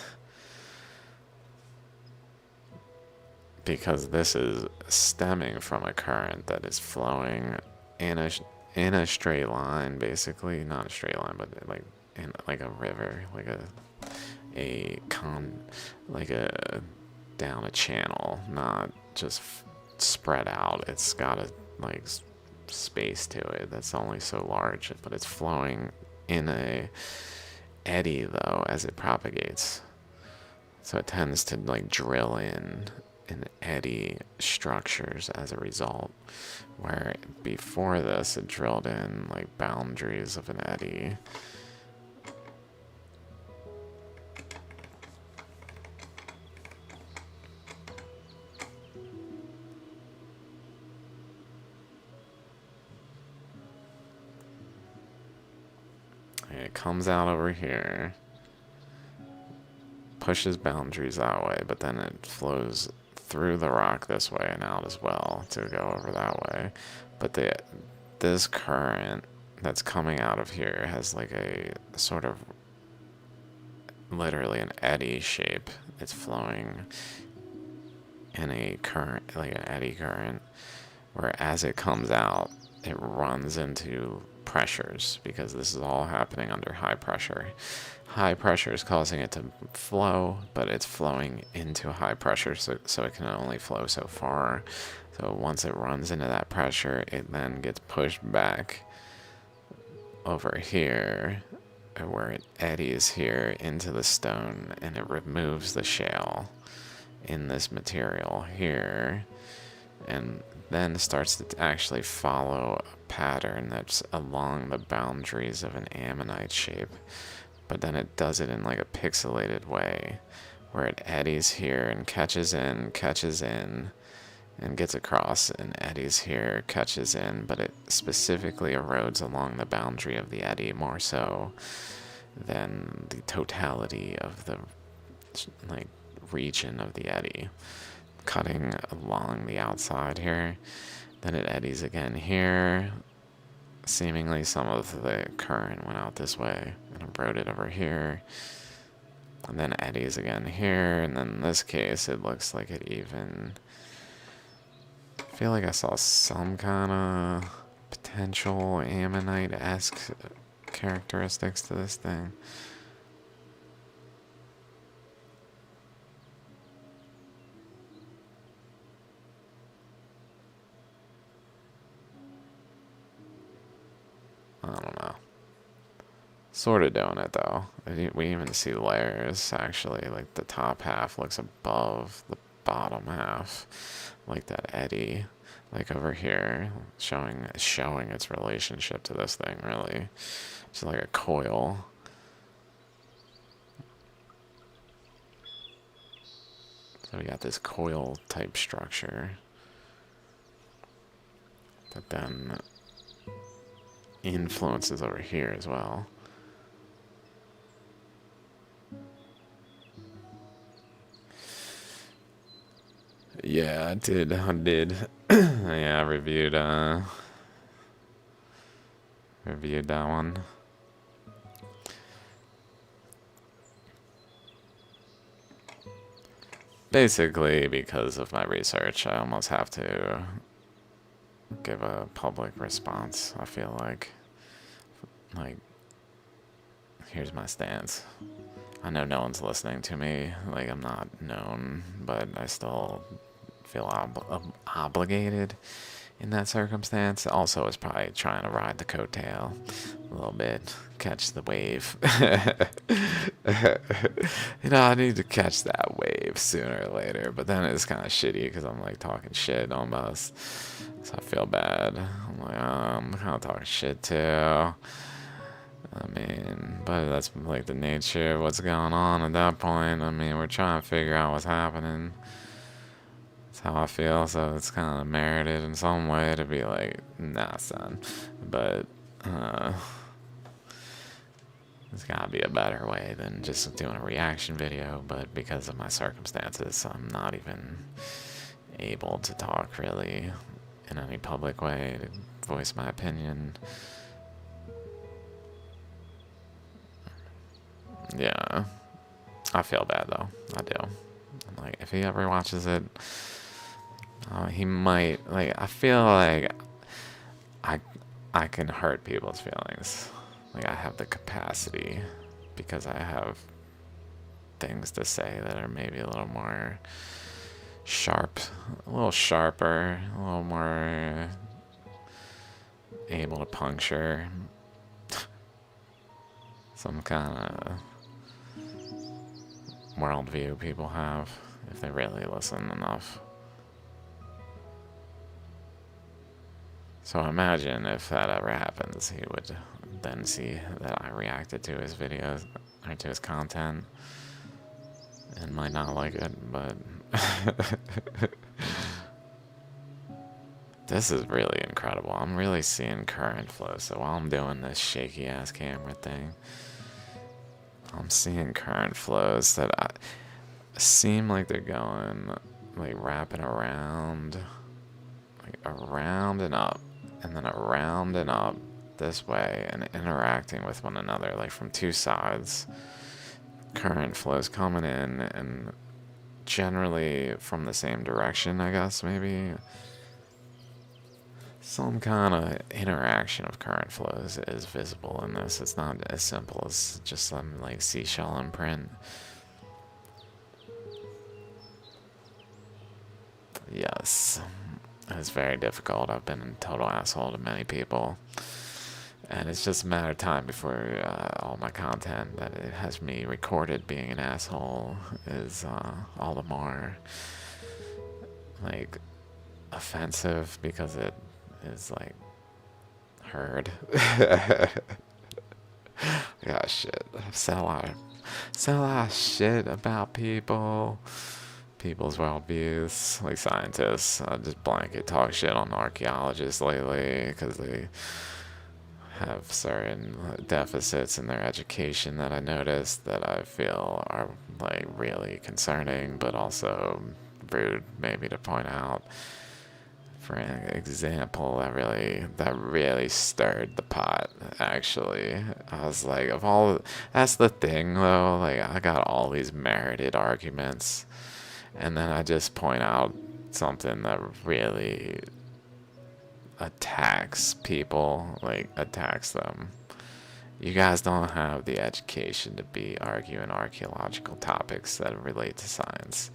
Because this is stemming from a current that is flowing in a straight line, basically. Not a straight line, but like in like a river, like like a down a channel, not just spread out. It's got a like space to it that's only so large, but it's flowing in eddy though as it propagates. So it tends to like drill in and eddy structures as a result. Where before this it drilled in like boundaries of an eddy. And it comes out over here, pushes boundaries that way, but then it flows through the rock this way and out as well to go over that way. But this current that's coming out of here has like a sort of literally an eddy shape. It's flowing in a current, like an eddy current, where as it comes out, it runs into pressures because this is all happening under high pressure. High pressure is causing it to flow, but it's flowing into high pressure, so it can only flow so far. So once it runs into that pressure, it then gets pushed back over here, where it eddies here into the stone, and it removes the shale in this material here, and then starts to actually follow a pattern that's along the boundaries of an ammonite shape. But then it does it in like a pixelated way, where it eddies here and catches in, and gets across, and eddies here, catches in, but it specifically erodes along the boundary of the eddy more so than the totality of the like region of the eddy, cutting along the outside here. Then it eddies again here. Seemingly some of the current went out this way and eroded over here, and then eddies again here, and then in this case it looks like it even, I feel like I saw some kind of potential ammonite-esque characteristics to this thing. I don't know. Sort of doing it though. We even see layers actually. Like the top half looks above the bottom half, like that eddy, like over here, showing its relationship to this thing. Really, it's like a coil. So we got this coil type structure that then influences over here as well. Yeah, I did. Yeah, I reviewed that one. Basically, because of my research, I almost have to give a public response. I feel like, here's my stance. I know no one's listening to me. Like, I'm not known, but I still feel obligated in that circumstance. Also, it's probably trying to ride the coattail a little bit, catch the wave. You know, I need to catch that wave sooner or later, but then it's kind of shitty because I'm like talking shit almost. So I feel bad. I'm like, I'm kind of talking shit too. I mean, but that's like the nature of what's going on at that point. I mean, we're trying to figure out what's happening. That's how I feel, so it's kind of merited in some way to be like, nah, son. But, there's gotta be a better way than just doing a reaction video, but because of my circumstances, I'm not even able to talk really in any public way to voice my opinion. Yeah, I feel bad though. I do. I'm like, if he ever watches it, he might. Like, I feel like I can hurt people's feelings. Like, I have the capacity because I have things to say that are maybe a little more sharp, a little sharper, a little more able to puncture some kind of worldview people have if they really listen enough. So imagine if that ever happens, he would then see that I reacted to his videos or to his content and might not like it, but this is really incredible. I'm really seeing current flow. So while I'm doing this shaky ass camera thing, I'm seeing current flows that seem like they're going, like wrapping around, like around and up, and then around and up this way, and interacting with one another, like from two sides. Current flows coming in, and generally from the same direction, I guess, maybe. Some kind of interaction of current flows is visible in this. It's not as simple as just some like seashell imprint. Yes, it's very difficult. I've been a total asshole to many people, and it's just a matter of time before all my content that it has me recorded being an asshole is all the more like offensive because it is like heard. Yeah, shit. Said a lot of shit about people's worldviews, like scientists. I just blanket talk shit on archaeologists lately because they have certain deficits in their education that I noticed that I feel are like really concerning, but also rude maybe to point out. For an example, that really stirred the pot. Actually, I was like, that's the thing though. Like, I got all these merited arguments, and then I just point out something that really attacks people, like attacks them. You guys don't have the education to be arguing archaeological topics that relate to science.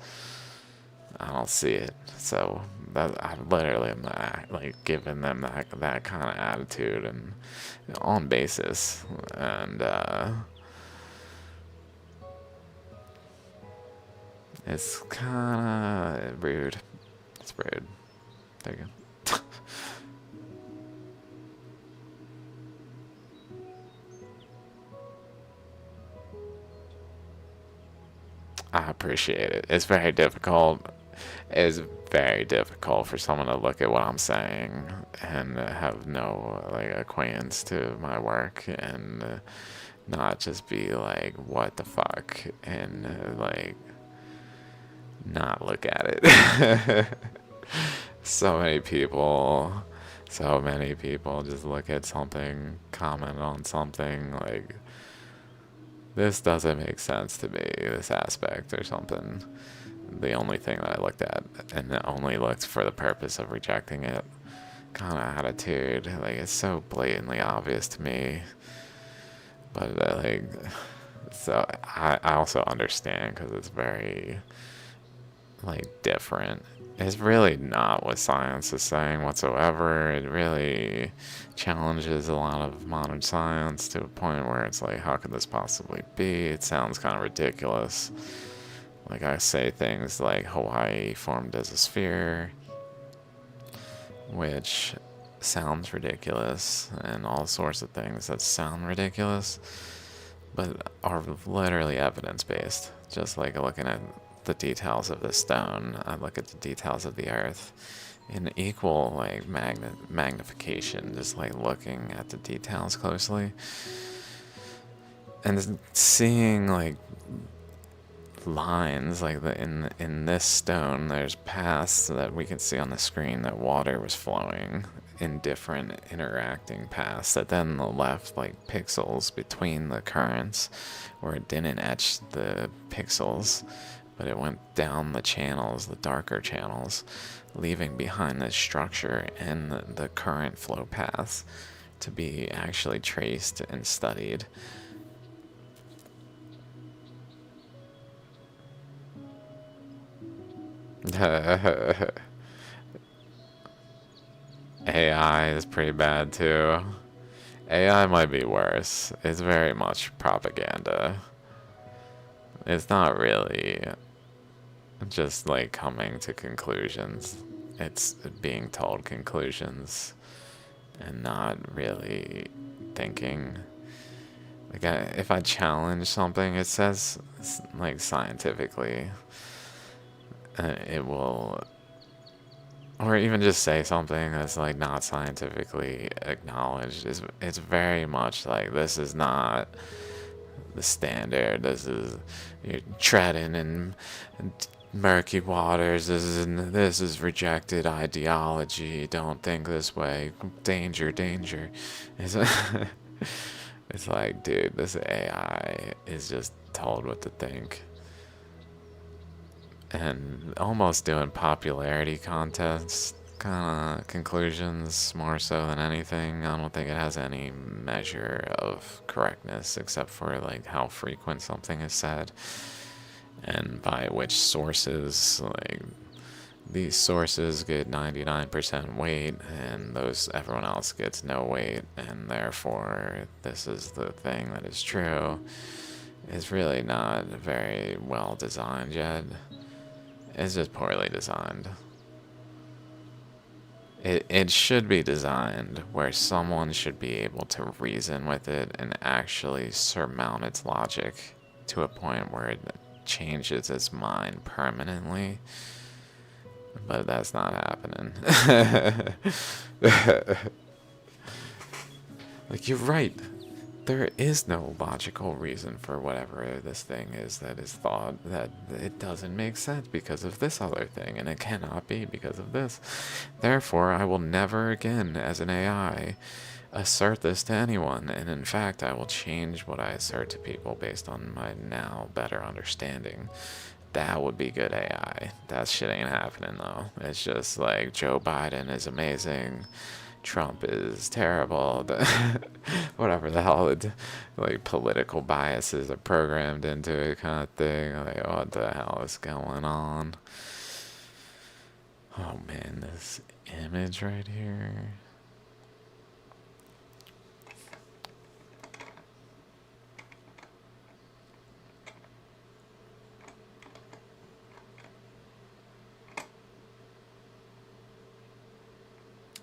I don't see it. So I literally am like giving them that kind of attitude and on basis, and it's kind of rude. It's rude. There you go. I appreciate it. It's very difficult. It's very difficult for someone to look at what I'm saying and have no like acquaintance to my work and not just be like, what the fuck, and like not look at it. So many people just look at something, comment on something like, this doesn't make sense to me, this aspect or something. The only thing that I looked at, and only looked for the purpose of rejecting it, kind of attitude. Like, it's so blatantly obvious to me. But, like, so I also understand because it's very, like, different. It's really not what science is saying whatsoever. It really challenges a lot of modern science to a point where it's like, how could this possibly be? It sounds kind of ridiculous. Like, I say things like Hawaii formed as a sphere, which sounds ridiculous, and all sorts of things that sound ridiculous, but are literally evidence-based. Just like looking at the details of the stone, I look at the details of the earth in equal like magnification, just like looking at the details closely and seeing like lines like in this stone. There's paths that we can see on the screen that water was flowing in different interacting paths that then left like pixels between the currents where it didn't etch the pixels, but it went down the channels, the darker channels, leaving behind this structure and the current flow paths to be actually traced and studied. AI is pretty bad too. AI might be worse. It's very much propaganda. It's not really just like coming to conclusions. It's being told conclusions and not really thinking. Like, if I challenge something, it says, like, scientifically, it will, or even just say something that's, like, not scientifically acknowledged. It's very much like, this is not the standard. You're treading in murky waters. This is rejected ideology. Don't think this way. Danger, danger. It's, it's like, dude, this AI is just told what to think. And almost doing popularity contests kind of conclusions more so than anything. I don't think it has any measure of correctness except for like how frequent something is said and by which sources. Like, these sources get 99% weight and those everyone else gets no weight, and therefore this is the thing that is true. It's really not very well designed yet. It's just poorly designed. It should be designed where someone should be able to reason with it and actually surmount its logic to a point where it changes its mind permanently. But that's not happening. Like, you're right. There is no logical reason for whatever this thing is that is thought, that it doesn't make sense because of this other thing, and it cannot be because of this. Therefore, I will never again, as an AI, assert this to anyone, and in fact, I will change what I assert to people based on my now better understanding. That would be good AI. That shit ain't happening, though. It's just like, Joe Biden is amazing, Trump is terrible. Whatever the hell, like, political biases are programmed into it, kind of thing. Like, what the hell is going on? Oh man, this image right here.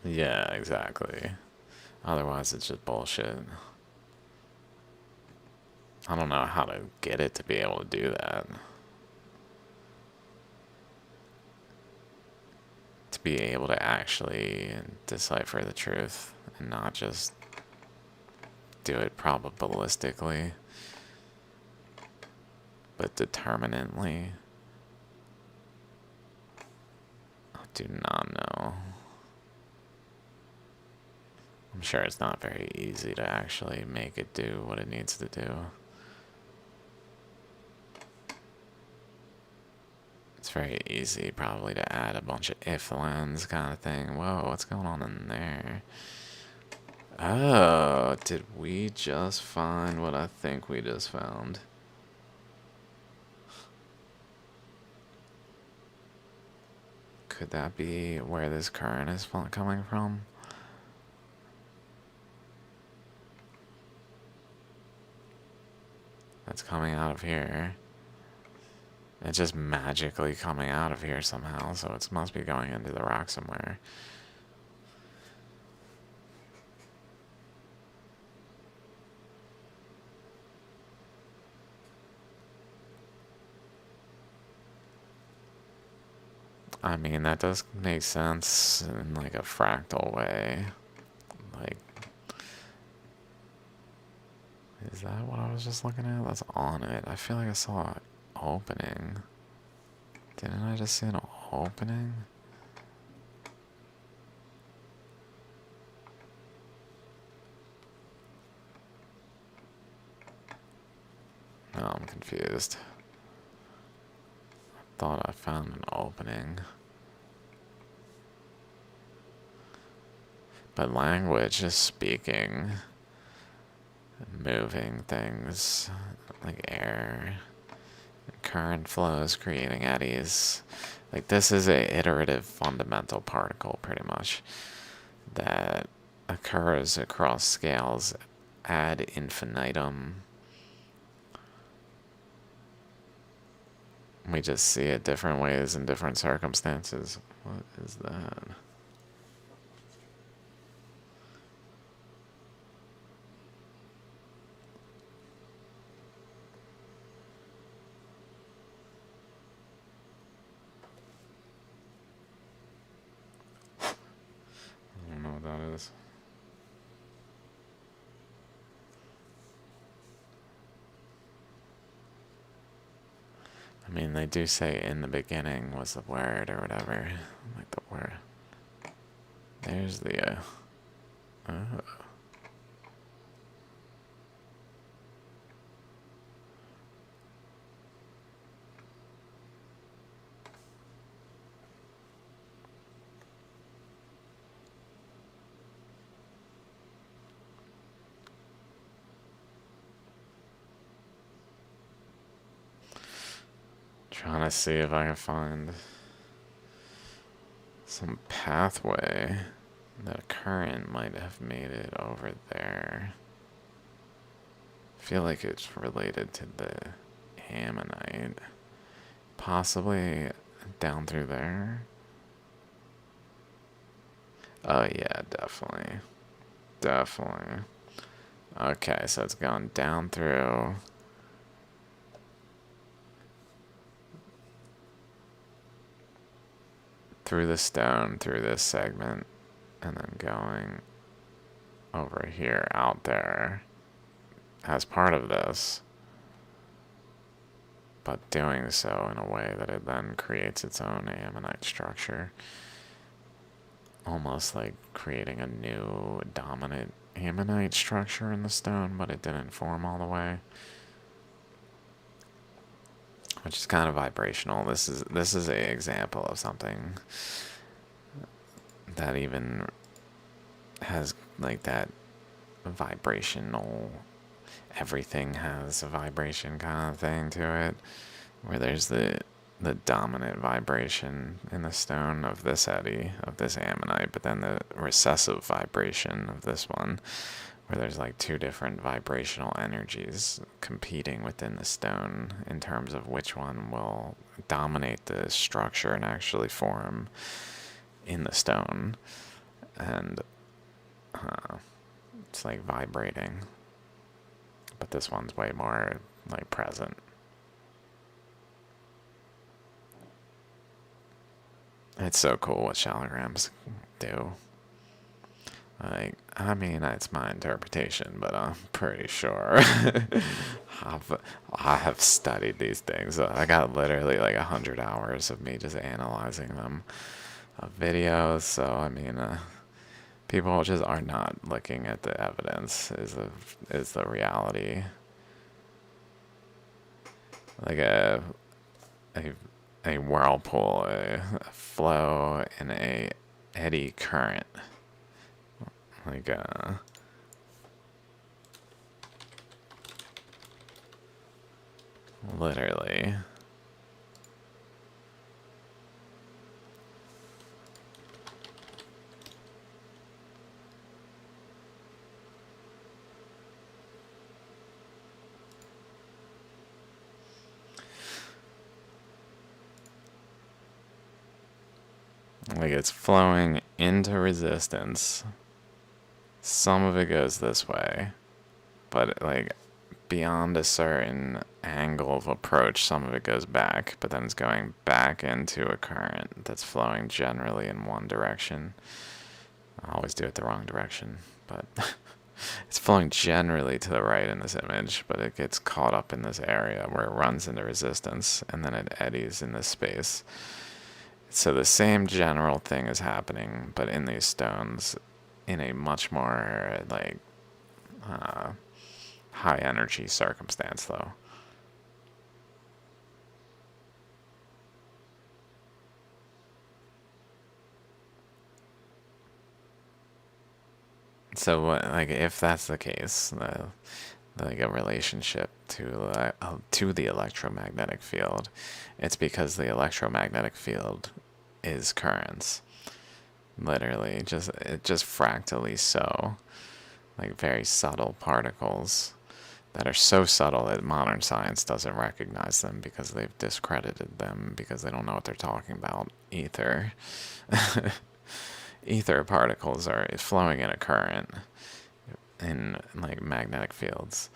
Yeah, exactly. Otherwise, it's just bullshit. I don't know how to get it to be able to do that. To be able to actually decipher the truth and not just do it probabilistically, but determinantly. I do not know. I'm sure it's not very easy to actually make it do what it needs to do. It's very easy probably to add a bunch of if-thens kind of thing. Whoa, what's going on in there? Oh, did we just find what I think we just found? Could that be where this current is coming from? That's coming out of here. It's just magically coming out of here somehow, so it must be going into the rock somewhere. I mean, that does make sense in like a fractal way. Like, is that what I was just looking at? That's on it. I feel like I saw an opening. Didn't I just see an opening? No, I'm confused. I thought I found an opening. But language is speaking, moving things like air, current flows creating eddies. Like, this is a iterative fundamental particle pretty much that occurs across scales ad infinitum. We just see it different ways in different circumstances. What is that? I don't know what that is. I mean, they do say in the beginning was the word or whatever. Like the word. There's the, oh. Trying to see if I can find some pathway that a current might have made it over there. I feel like it's related to the ammonite. Possibly down through there. Oh yeah, definitely. Definitely. Okay, so it's gone down through. Through the stone, through this segment, and then going over here, out there, as part of this, but doing so in a way that it then creates its own ammonite structure. Almost like creating a new dominant ammonite structure in the stone, but it didn't form all the way. Which is kind of vibrational. This is a example of something that even has like that vibrational, everything has a vibration kind of thing to it, where there's the dominant vibration in the stone of this eddy, of this ammonite, but then the recessive vibration of this one, where there's like two different vibrational energies competing within the stone in terms of which one will dominate the structure and actually form in the stone. And it's like vibrating, but this one's way more like present. It's so cool what shaligrams do. Like, I mean, it's my interpretation, but I'm pretty sure I have studied these things. I got literally like 100 hours of me just analyzing them, of videos. So I mean, people just are not looking at the evidence. Is the reality. Like a whirlpool, a flow, and a eddy current. Like literally. Like it's flowing into resistance. Some of it goes this way, but like beyond a certain angle of approach, some of it goes back, but then it's going back into a current that's flowing generally in one direction. I always do it the wrong direction, but it's flowing generally to the right in this image, but it gets caught up in this area where it runs into resistance, and then it eddies in this space. So the same general thing is happening, but in these stones, in a much more like high energy circumstance, though. So, like, if that's the case, like a relationship to the electromagnetic field, it's because the electromagnetic field is currents. Literally, just fractally so. Like very subtle particles that are so subtle that modern science doesn't recognize them because they've discredited them because they don't know what they're talking about. Ether. Ether particles are flowing in a current in like magnetic fields,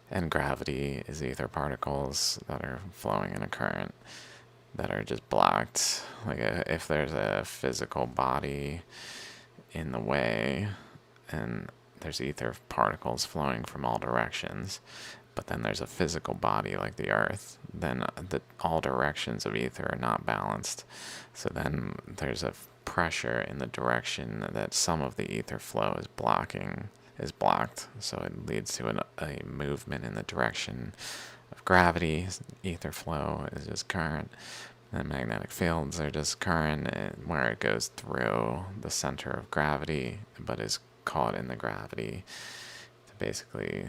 and gravity is ether particles that are flowing in a current that are just blocked. Like if there's a physical body in the way, and there's ether particles flowing from all directions, but then there's a physical body like the Earth, then all directions of ether are not balanced. So then there's a pressure in the direction that some of the ether flow is blocked. So it leads to a movement in the direction of gravity. Ether flow is just current. And magnetic fields are just current where it goes through the center of gravity, but is caught in the gravity to basically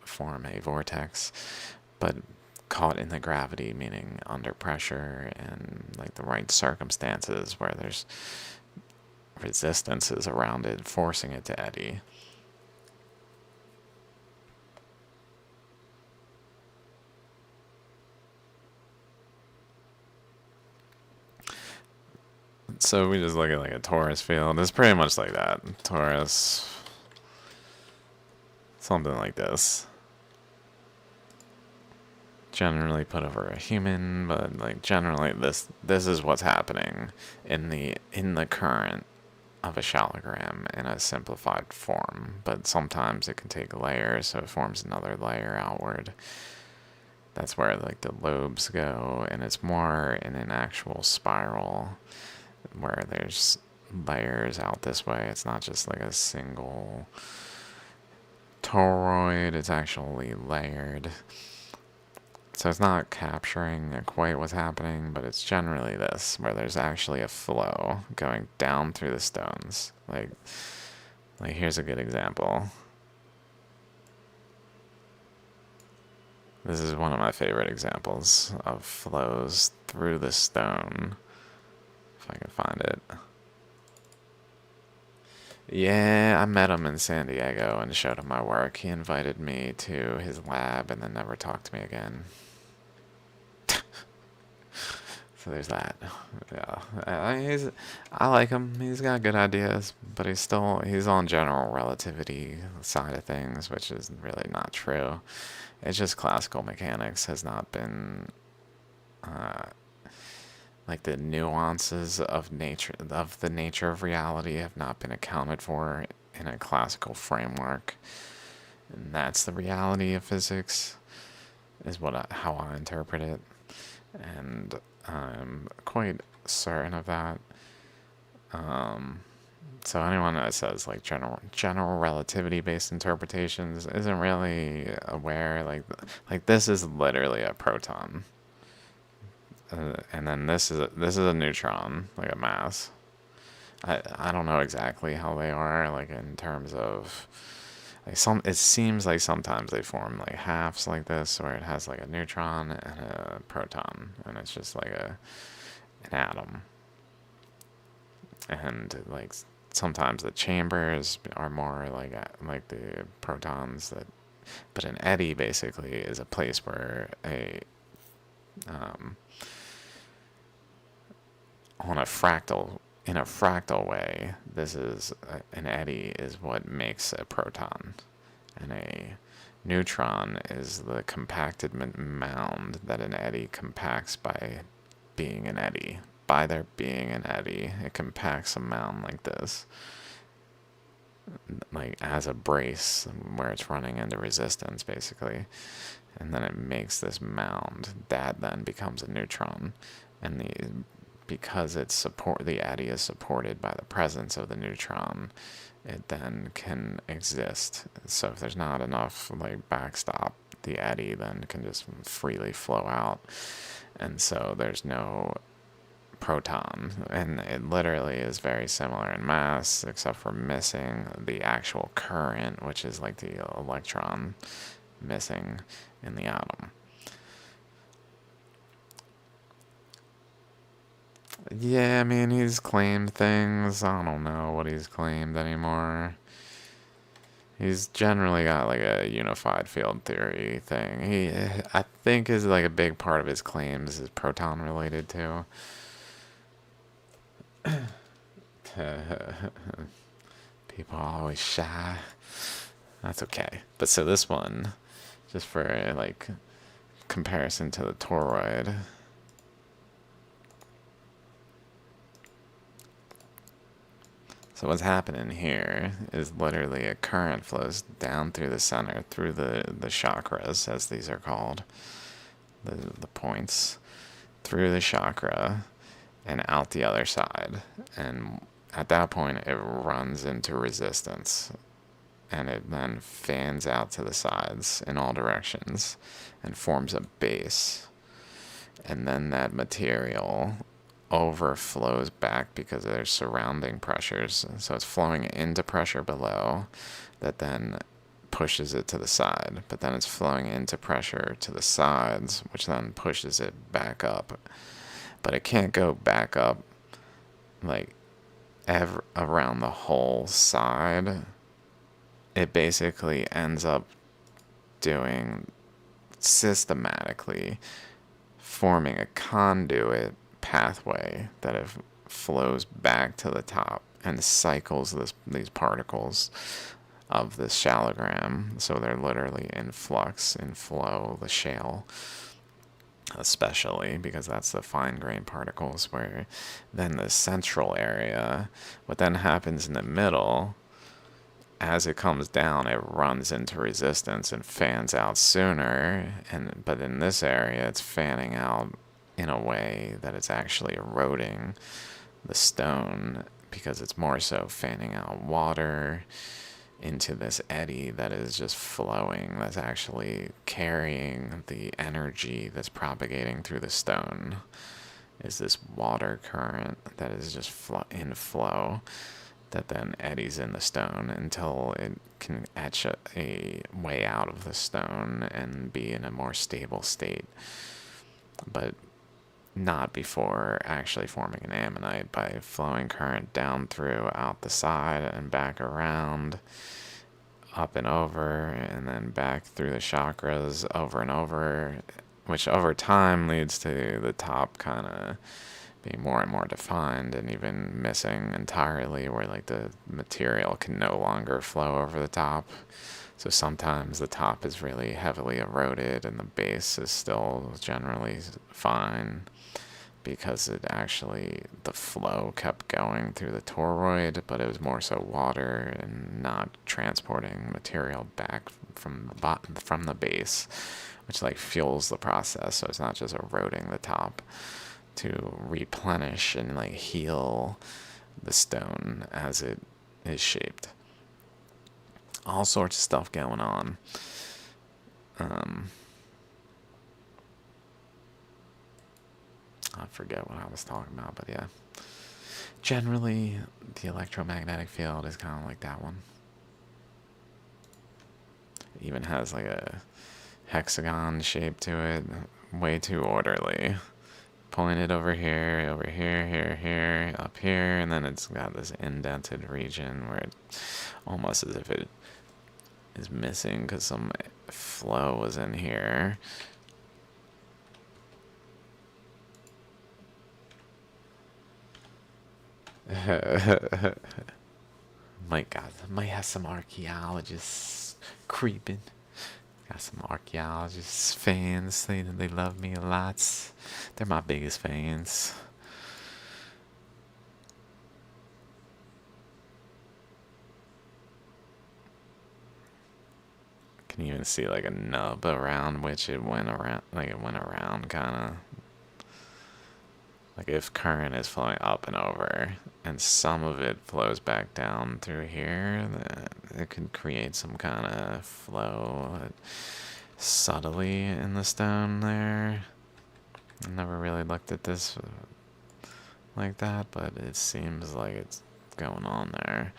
form a vortex. But caught in the gravity meaning under pressure and like the right circumstances where there's resistances around it forcing it to eddy. So we just look at like a torus field. It's pretty much like that. Torus, something like this. Generally put over a human, but like generally this is what's happening in the current of a shaligram in a simplified form. But sometimes it can take layers, so it forms another layer outward. That's where like the lobes go, and it's more in an actual spiral where there's layers out this way. It's not just like a single toroid, it's actually layered. So it's not capturing quite what's happening, but it's generally this, where there's actually a flow going down through the stones. Like here's a good example. This is one of my favorite examples of flows through the stone. If I can find it. Yeah, I met him in San Diego and showed him my work. He invited me to his lab and then never talked to me again. So there's that. Yeah, I like him. He's got good ideas, but he's on general relativity side of things, which is really not true. It's just classical mechanics has not been like the nuances of the nature of reality have not been accounted for in a classical framework, and that's the reality of physics, is how I interpret it, and I'm quite certain of that. So anyone that says like general relativity based interpretations isn't really aware. Like this is literally a proton, and then this is a neutron, like a mass. I don't know exactly how they are, like in terms of like it seems like sometimes they form like halves like this, where it has like a neutron and a proton, and it's just like an atom. And like sometimes the chambers are more like the protons that, but an eddy basically is a place where on a fractal in a fractal way, this is an eddy is what makes a proton, and a neutron is the compacted mound that an eddy compacts by being an eddy. By there being an eddy, it compacts a mound like this, like as a brace where it's running into resistance basically, and then it makes this mound that then becomes a neutron, and because the eddy is supported by the presence of the neutron, it then can exist. So if there's not enough like backstop, the eddy then can just freely flow out, and so there's no proton, and it literally is very similar in mass except for missing the actual current, which is like the electron missing in the atom. Yeah, I mean, he's claimed things. I don't know what he's claimed anymore. He's generally got like a unified field theory thing. I think, is like a big part of his claims is proton related too. People are always shy. That's okay. But so this one, just for like comparison to the toroid. So what's happening here is literally a current flows down through the center, through the chakras, as these are called, the points, through the chakra and out the other side. And at that point, it runs into resistance. And it then fans out to the sides in all directions and forms a base. And then that material overflows back because there's surrounding pressures. So it's flowing into pressure below that then pushes it to the side. But then it's flowing into pressure to the sides, which then pushes it back up. But it can't go back up like around the whole side. It basically ends up doing systematically forming a conduit pathway that it flows back to the top and cycles these particles of this shaligram. So they're literally in flux, in flow, the shale, especially because that's the fine grained particles, where then the central area, what then happens in the middle, as it comes down, it runs into resistance and fans out sooner. But in this area, it's fanning out in a way that it's actually eroding the stone, because it's more so fanning out water into this eddy that is just flowing, that's actually carrying the energy that's propagating through the stone. Is this water current that is just in flow, that then eddies in the stone until it can etch a way out of the stone and be in a more stable state. But not before actually forming an ammonite by flowing current down through, out the side, and back around, up and over, and then back through the chakras over and over, which over time leads to the top kind of being more and more defined and even missing entirely, where like the material can no longer flow over the top. So sometimes the top is really heavily eroded and the base is still generally fine, because it actually, the flow kept going through the toroid, but it was more so water and not transporting material back from the base, which like fuels the process. So it's not just eroding the top to replenish and like heal the stone as it is shaped. All sorts of stuff going on. I forget what I was talking about, but yeah. Generally, the electromagnetic field is kind of like that one. It even has like a hexagon shape to it. Way too orderly. Pointed over here, here, up here, and then it's got this indented region where it's almost as if it is missing because some flow was in here. Might have some archaeologists creeping. Got some archaeologists fans. They love me a lot. They're my biggest fans. Can even see like a nub around which it went around, kind of. Like if current is flowing up and over, and some of it flows back down through here, it could create some kind of flow subtly in the stone there. I never really looked at this like that, but it seems like it's going on there.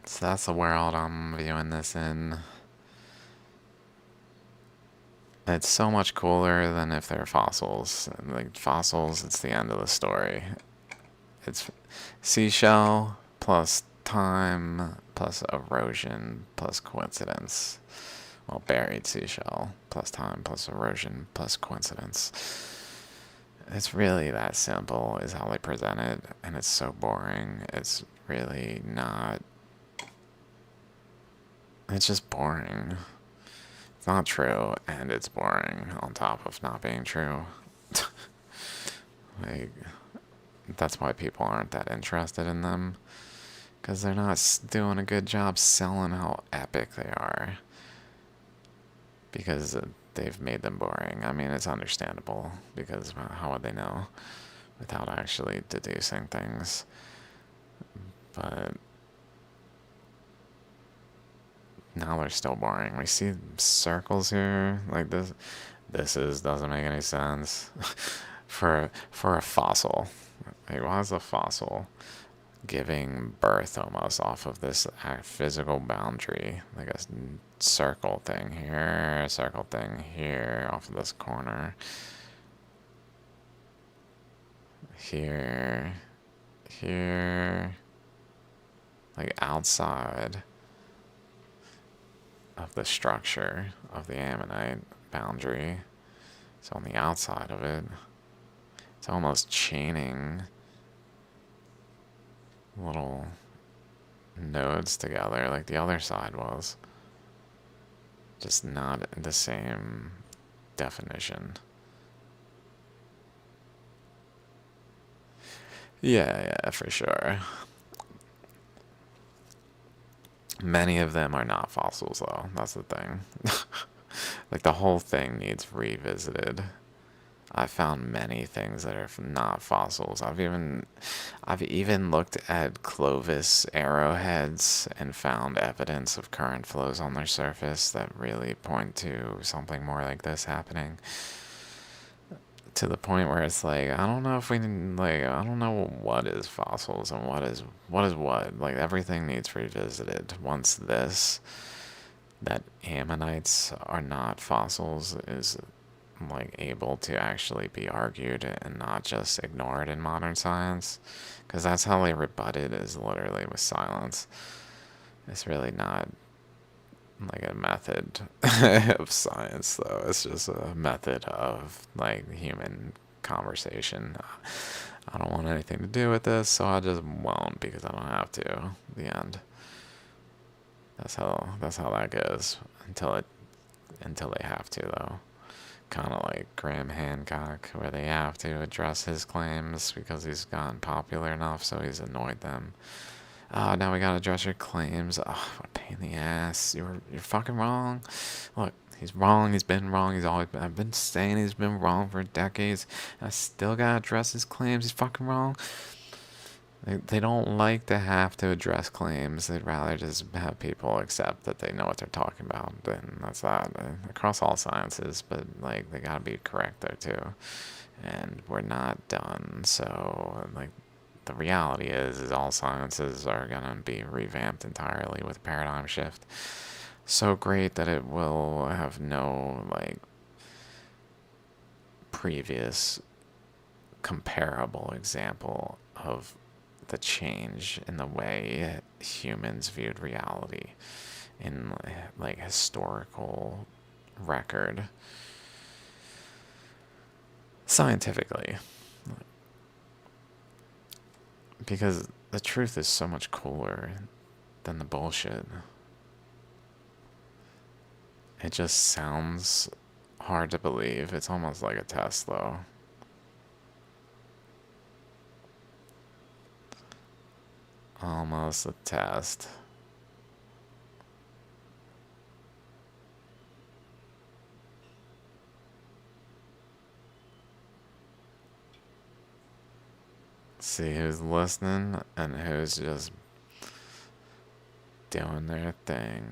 So that's the world I'm viewing this in. It's so much cooler than if they're fossils. Like fossils, it's the end of the story. It's seashell plus time plus erosion plus coincidence. Well, buried seashell plus time plus erosion plus coincidence. It's really that simple is how they present it, and it's so boring. It's really not. It's just boring. It's not true, and it's boring on top of not being true. Like, that's why people aren't that interested in them, because they're not doing a good job selling how epic they are. Because they've made them boring. I mean, it's understandable, because how would they know without actually deducing things? But now they're still boring. We see circles here, like this. Doesn't make any sense for a fossil. Like, why is a fossil giving birth almost off of this physical boundary, like a circle thing here, a circle thing here, off of this corner, here, here, like outside of the structure of the ammonite boundary. So on the outside of it, it's almost chaining little nodes together like the other side was. Just not the same definition. Yeah, for sure. Many of them are not fossils, though. That's the thing. Like, the whole thing needs revisited. I found many things that are not fossils. I've even looked at Clovis arrowheads and found evidence of current flows on their surface that really point to something more like this happening. To the point where it's like, I don't know if we like, I don't know what is fossils and what is what. Like, everything needs revisited once that ammonites are not fossils is like able to actually be argued and not just ignored in modern science, because that's how they rebut it, is literally with silence. It's really not like a method of science, though. It's just a method of like human conversation. I don't want anything to do with this, so I just won't, because I don't have to. The end. That's how that goes until they have to, though. Kind of like Graham Hancock, where they have to address his claims because he's gotten popular enough, so he's annoyed them. Oh, now we gotta address your claims. Oh, what a pain in the ass. You're fucking wrong. Look, he's wrong. He's been wrong. I've been saying he's been wrong for decades. I still gotta address his claims. He's fucking wrong. They don't like to have to address claims. They'd rather just have people accept that they know what they're talking about. And that's that. Across all sciences, but like they gotta be correct there too. And we're not done. So like the reality is all sciences are gonna be revamped entirely with a paradigm shift. So great that it will have no like previous comparable example of the change in the way humans viewed reality in like historical record scientifically, because the truth is so much cooler than the bullshit. It just sounds hard to believe. It's almost like a test, though. Almost a test. See who's listening and who's just doing their thing,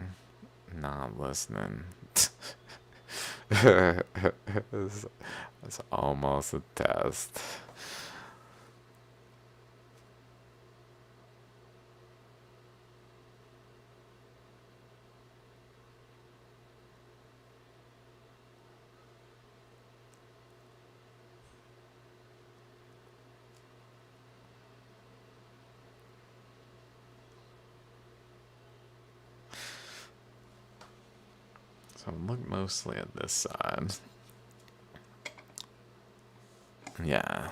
not listening. it's, it's almost a test. So look mostly at this side. Yeah.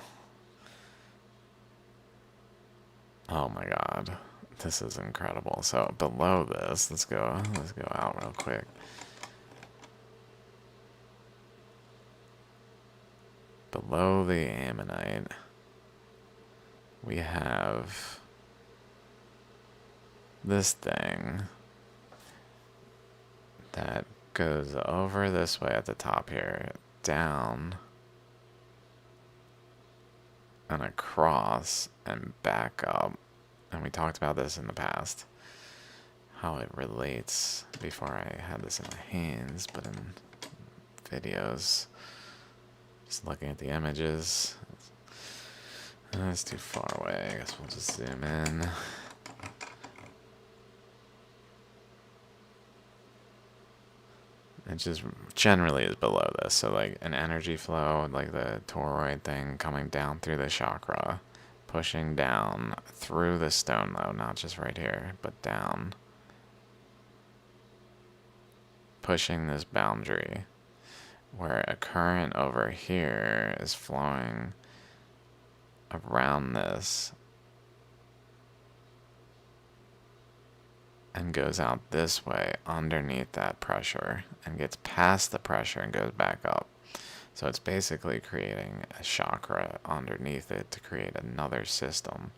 Oh my god. This is incredible. So below this, let's go out real quick. Below the ammonite, we have this thing that goes over this way at the top here, down and across and back up. And we talked about this in the past, how it relates before I had this in my hands, but in videos, just looking at the images. That's too far away. I guess we'll just zoom in. It just generally is below this. So like an energy flow, like the toroid thing coming down through the chakra, pushing down through the stone though, not just right here, but down. Pushing this boundary where a current over here is flowing around this and goes out this way underneath that pressure and gets past the pressure and goes back up. So it's basically creating a chakra underneath it to create another system.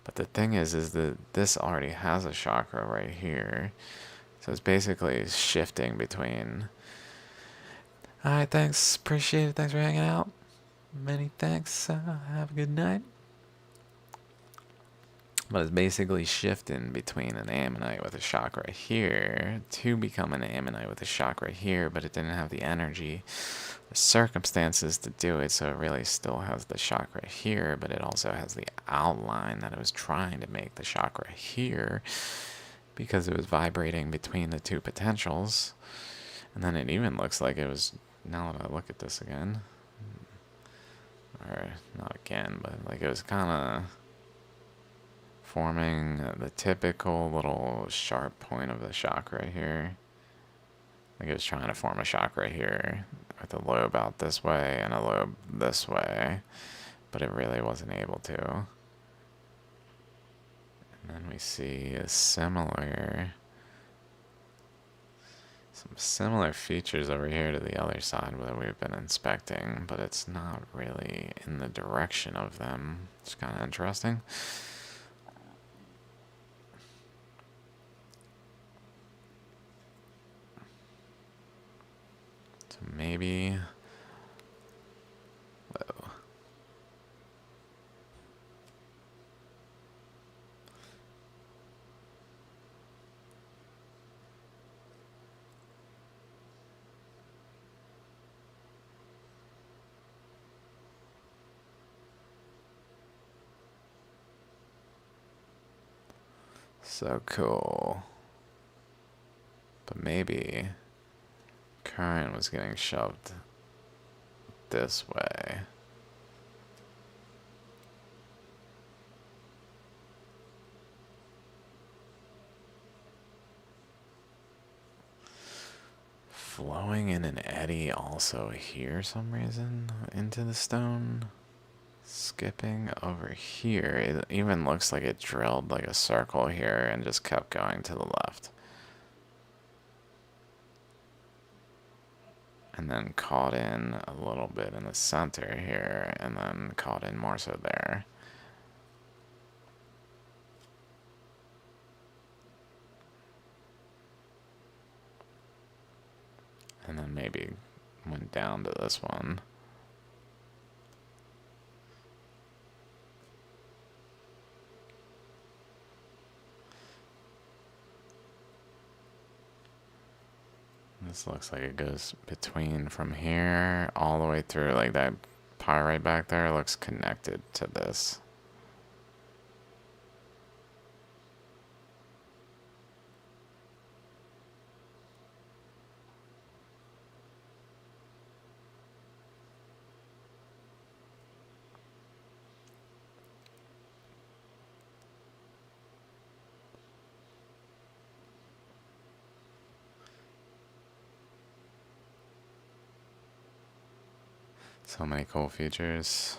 But the thing is that this already has a chakra right here. So it's basically shifting between. Alright, thanks. Appreciate it. Thanks for hanging out. Many thanks. Have a good night. But it's basically shifting between an ammonite with a chakra here to become an ammonite with a chakra here, but it didn't have the energy, the circumstances to do it, so it really still has the chakra here, but it also has the outline that it was trying to make the chakra here because it was vibrating between the two potentials. And then it even looks like it was, now that I look at this again, or not again, but like it was kind of forming the typical little sharp point of the chakra here. Like it was trying to form a chakra here with a lobe out this way and a lobe this way, but it really wasn't able to. And then we see some similar features over here to the other side that we've been inspecting, but it's not really in the direction of them. It's kind of interesting. Maybe. Whoa. So cool. But maybe current was getting shoved this way. Flowing in an eddy also here some reason into the stone. Skipping over here. It even looks like it drilled like a circle here and just kept going to the left. And then caught in a little bit in the center here, and then caught in more so there. And then maybe went down to this one. This looks like it goes between from here all the way through, like that pyrite back there looks connected to this. So many cool features.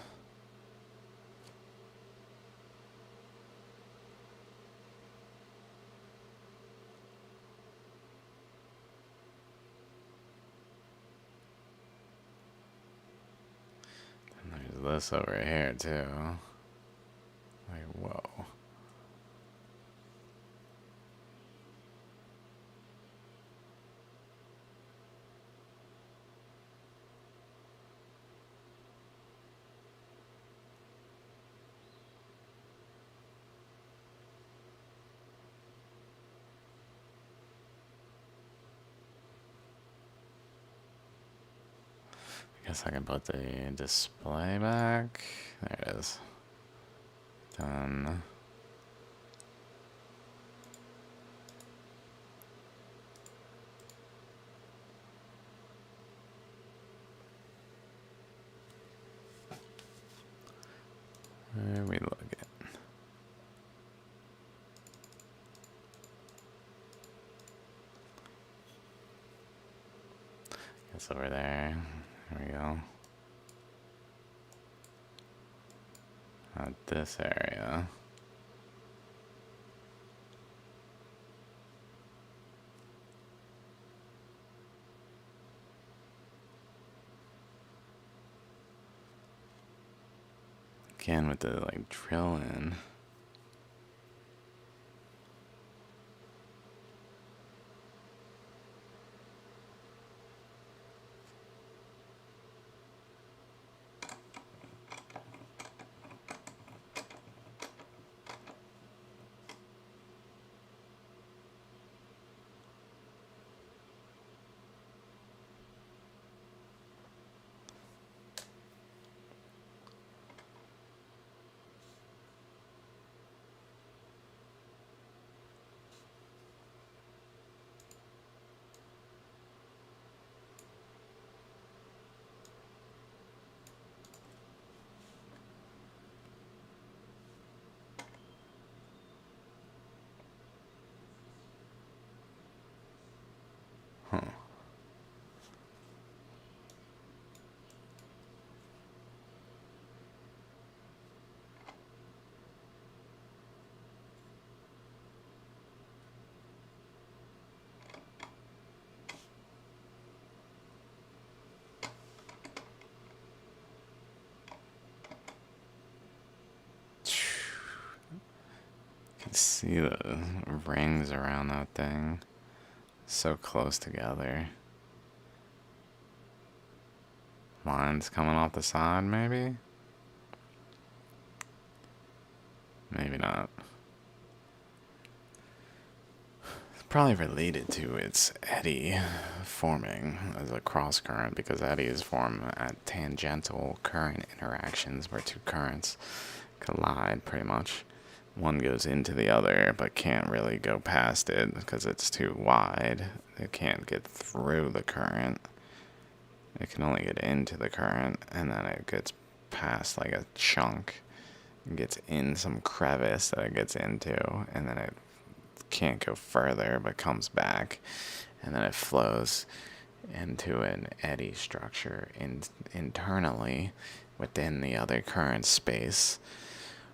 And there's this over here too. Like, whoa. I guess I can put the display back. There it is. Done. Where we look at? Guess over there. There we go. Not this area. Again with the like drill in. Huh. You can see the rings around that thing. So close together. Lines coming off the side, maybe? Maybe not. It's probably related to its eddy forming as a cross current, because eddies form at tangential current interactions where two currents collide pretty much. One goes into the other but can't really go past it because it's too wide. It can't get through the current. It can only get into the current, and then it gets past like a chunk. It gets in some crevice that it gets into, and then it can't go further but comes back, and then it flows into an eddy structure internally within the other current space,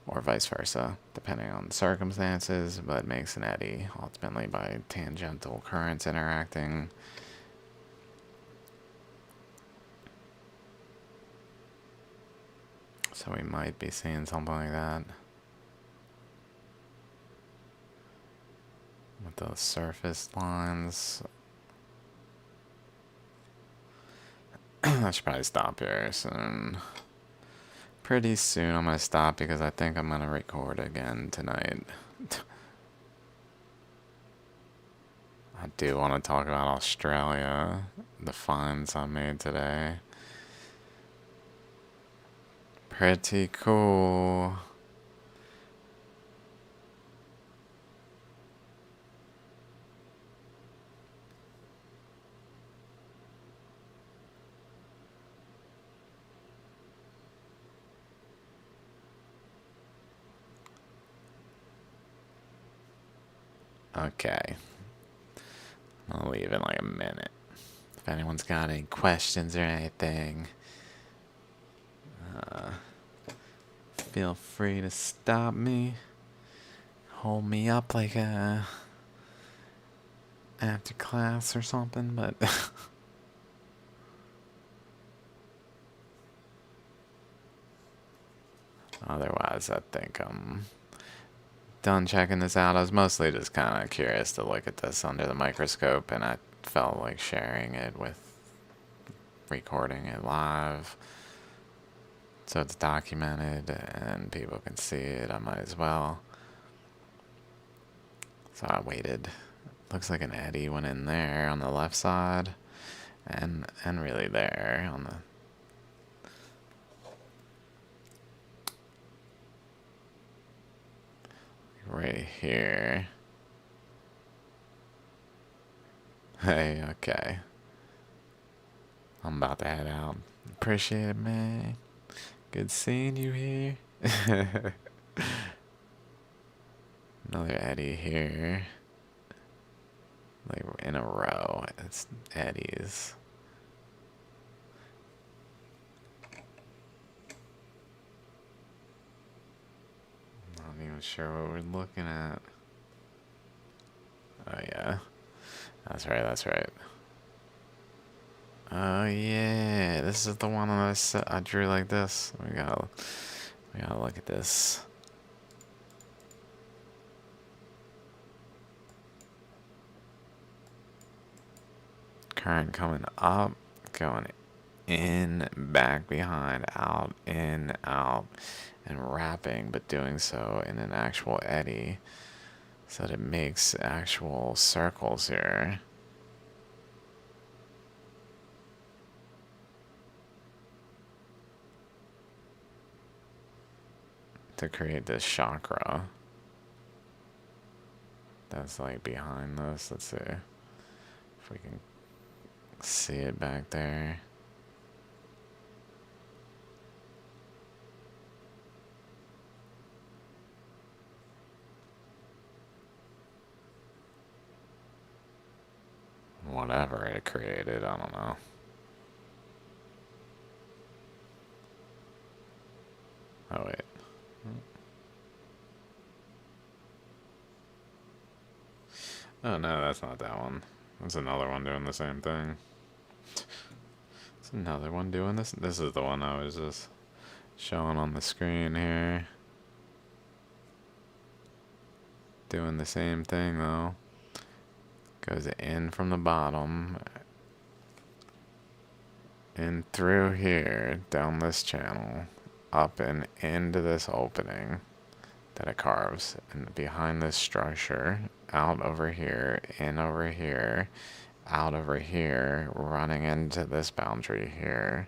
or vice versa, depending on the circumstances, but makes an eddy ultimately by tangential currents interacting. So we might be seeing something like that with those surface lines. I should probably stop here soon. Pretty soon I'm going to stop because I think I'm going to record again tonight. I do want to talk about Australia, the finds I made today. Pretty cool. Okay. I'll leave in like a minute. If anyone's got any questions or anything, Feel free to stop me. Hold me up like a after class or something, but otherwise I think I'm done checking this out. I was mostly just kind of curious to look at this under the microscope, and I felt like sharing it with recording it live so it's documented and people can see it. I might as well. So I waited. Looks like an eddy went in there on the left side, and really there on the right here. Hey, okay. I'm about to head out. Appreciate it, man. Good seeing you here. Another eddy here. Like in a row, it's eddies. Not even sure what we're looking at. Oh yeah, that's right. That's right. Oh yeah, this is the one that I drew like this. We gotta look at this. Current coming up, going in, back, behind, out, in, out, and wrapping, but doing so in an actual eddy, so that it makes actual circles here. To create this chakra that's like behind this. Let's see if we can see it back there. Whatever it created, I don't know. Oh wait. Oh no, that's not that one. That's another one doing the same thing. It's another one doing this. This is the one I was just showing on the screen here. Doing the same thing though. Goes in from the bottom. In through here, down this channel. Up and into this opening that it carves. And behind this structure. Out over here. In over here. Out over here, running into this boundary here,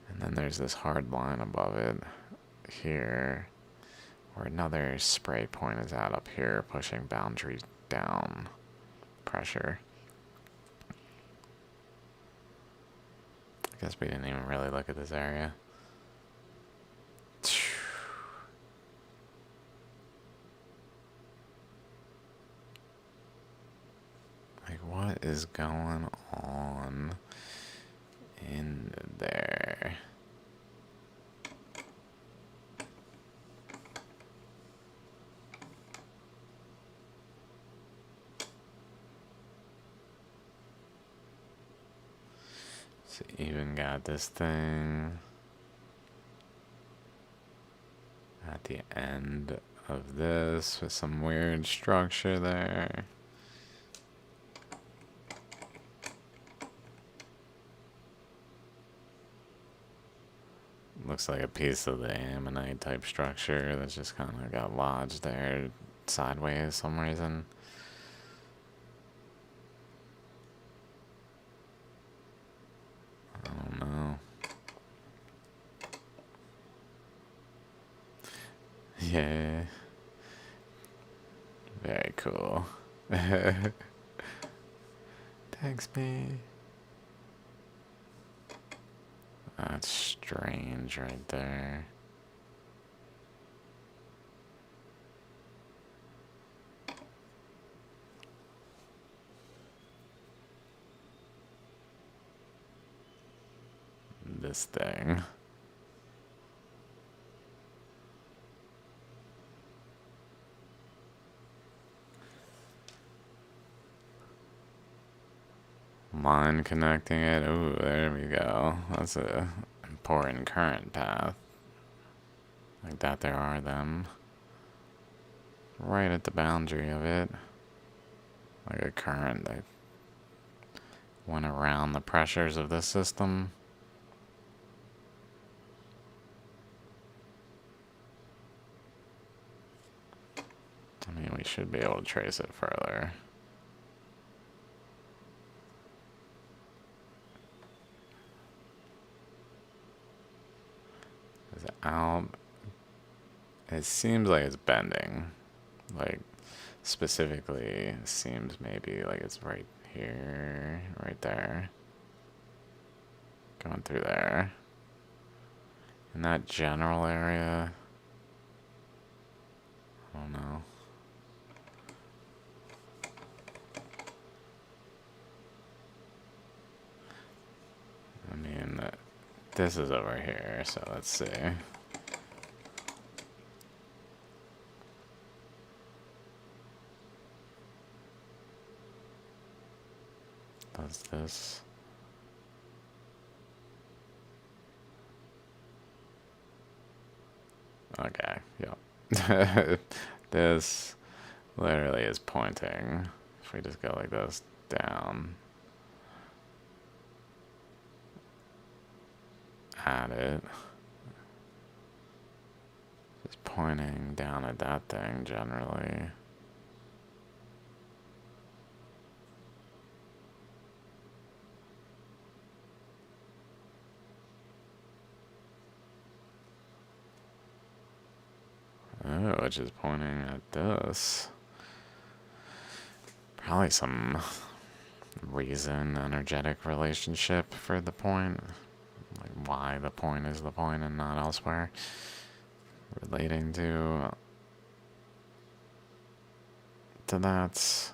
and then there's this hard line above it here, where another spray point is out up here, pushing boundaries down. Pressure. I guess we didn't even really look at this area. Like, what is going on in there? So even got this thing at the end of this with some weird structure there. Looks like a piece of the ammonite type structure that's just kind of got lodged there sideways for some reason. I don't know. Yeah. Very cool. Thanks, man. That's strange right there. This thing. line connecting it. Ooh, there we go. That's a important current path. Like that there are them. Right at the boundary of it. Like a current that went around the pressures of this system. I mean, we should be able to trace it further. Is it out? It seems like it's bending. Like, specifically, it seems maybe like it's right here, right there. Going through there. In that general area. I don't know. I mean, this is over here, so let's see. Does this? Okay, yep. This literally is pointing. If we just go like this, down. At it. Just pointing down at that thing generally. Oh, which is pointing at this. Probably some reason, energetic relationship for the point. Like why the point is the point and not elsewhere. Relating to that.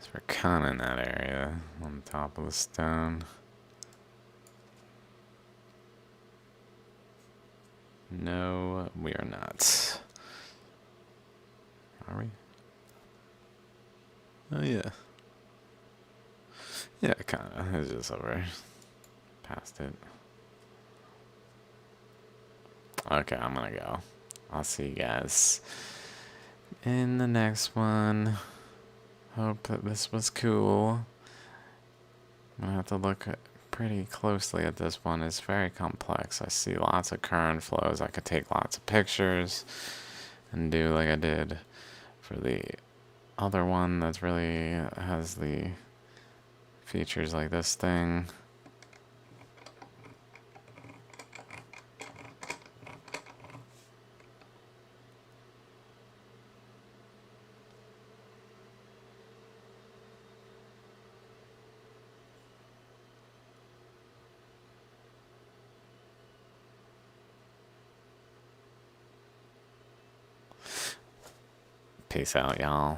So we're kind of in that area on top of the stone. No, we are not. Are we? Oh, yeah. Yeah, kind of. It's just over past it. Okay, I'm gonna go. I'll see you guys in the next one. Hope that this was cool. I'm gonna have to look pretty closely at this one. It's very complex. I see lots of current flows. I could take lots of pictures and do like I did for the other one that really has the features like this thing. Peace out, y'all.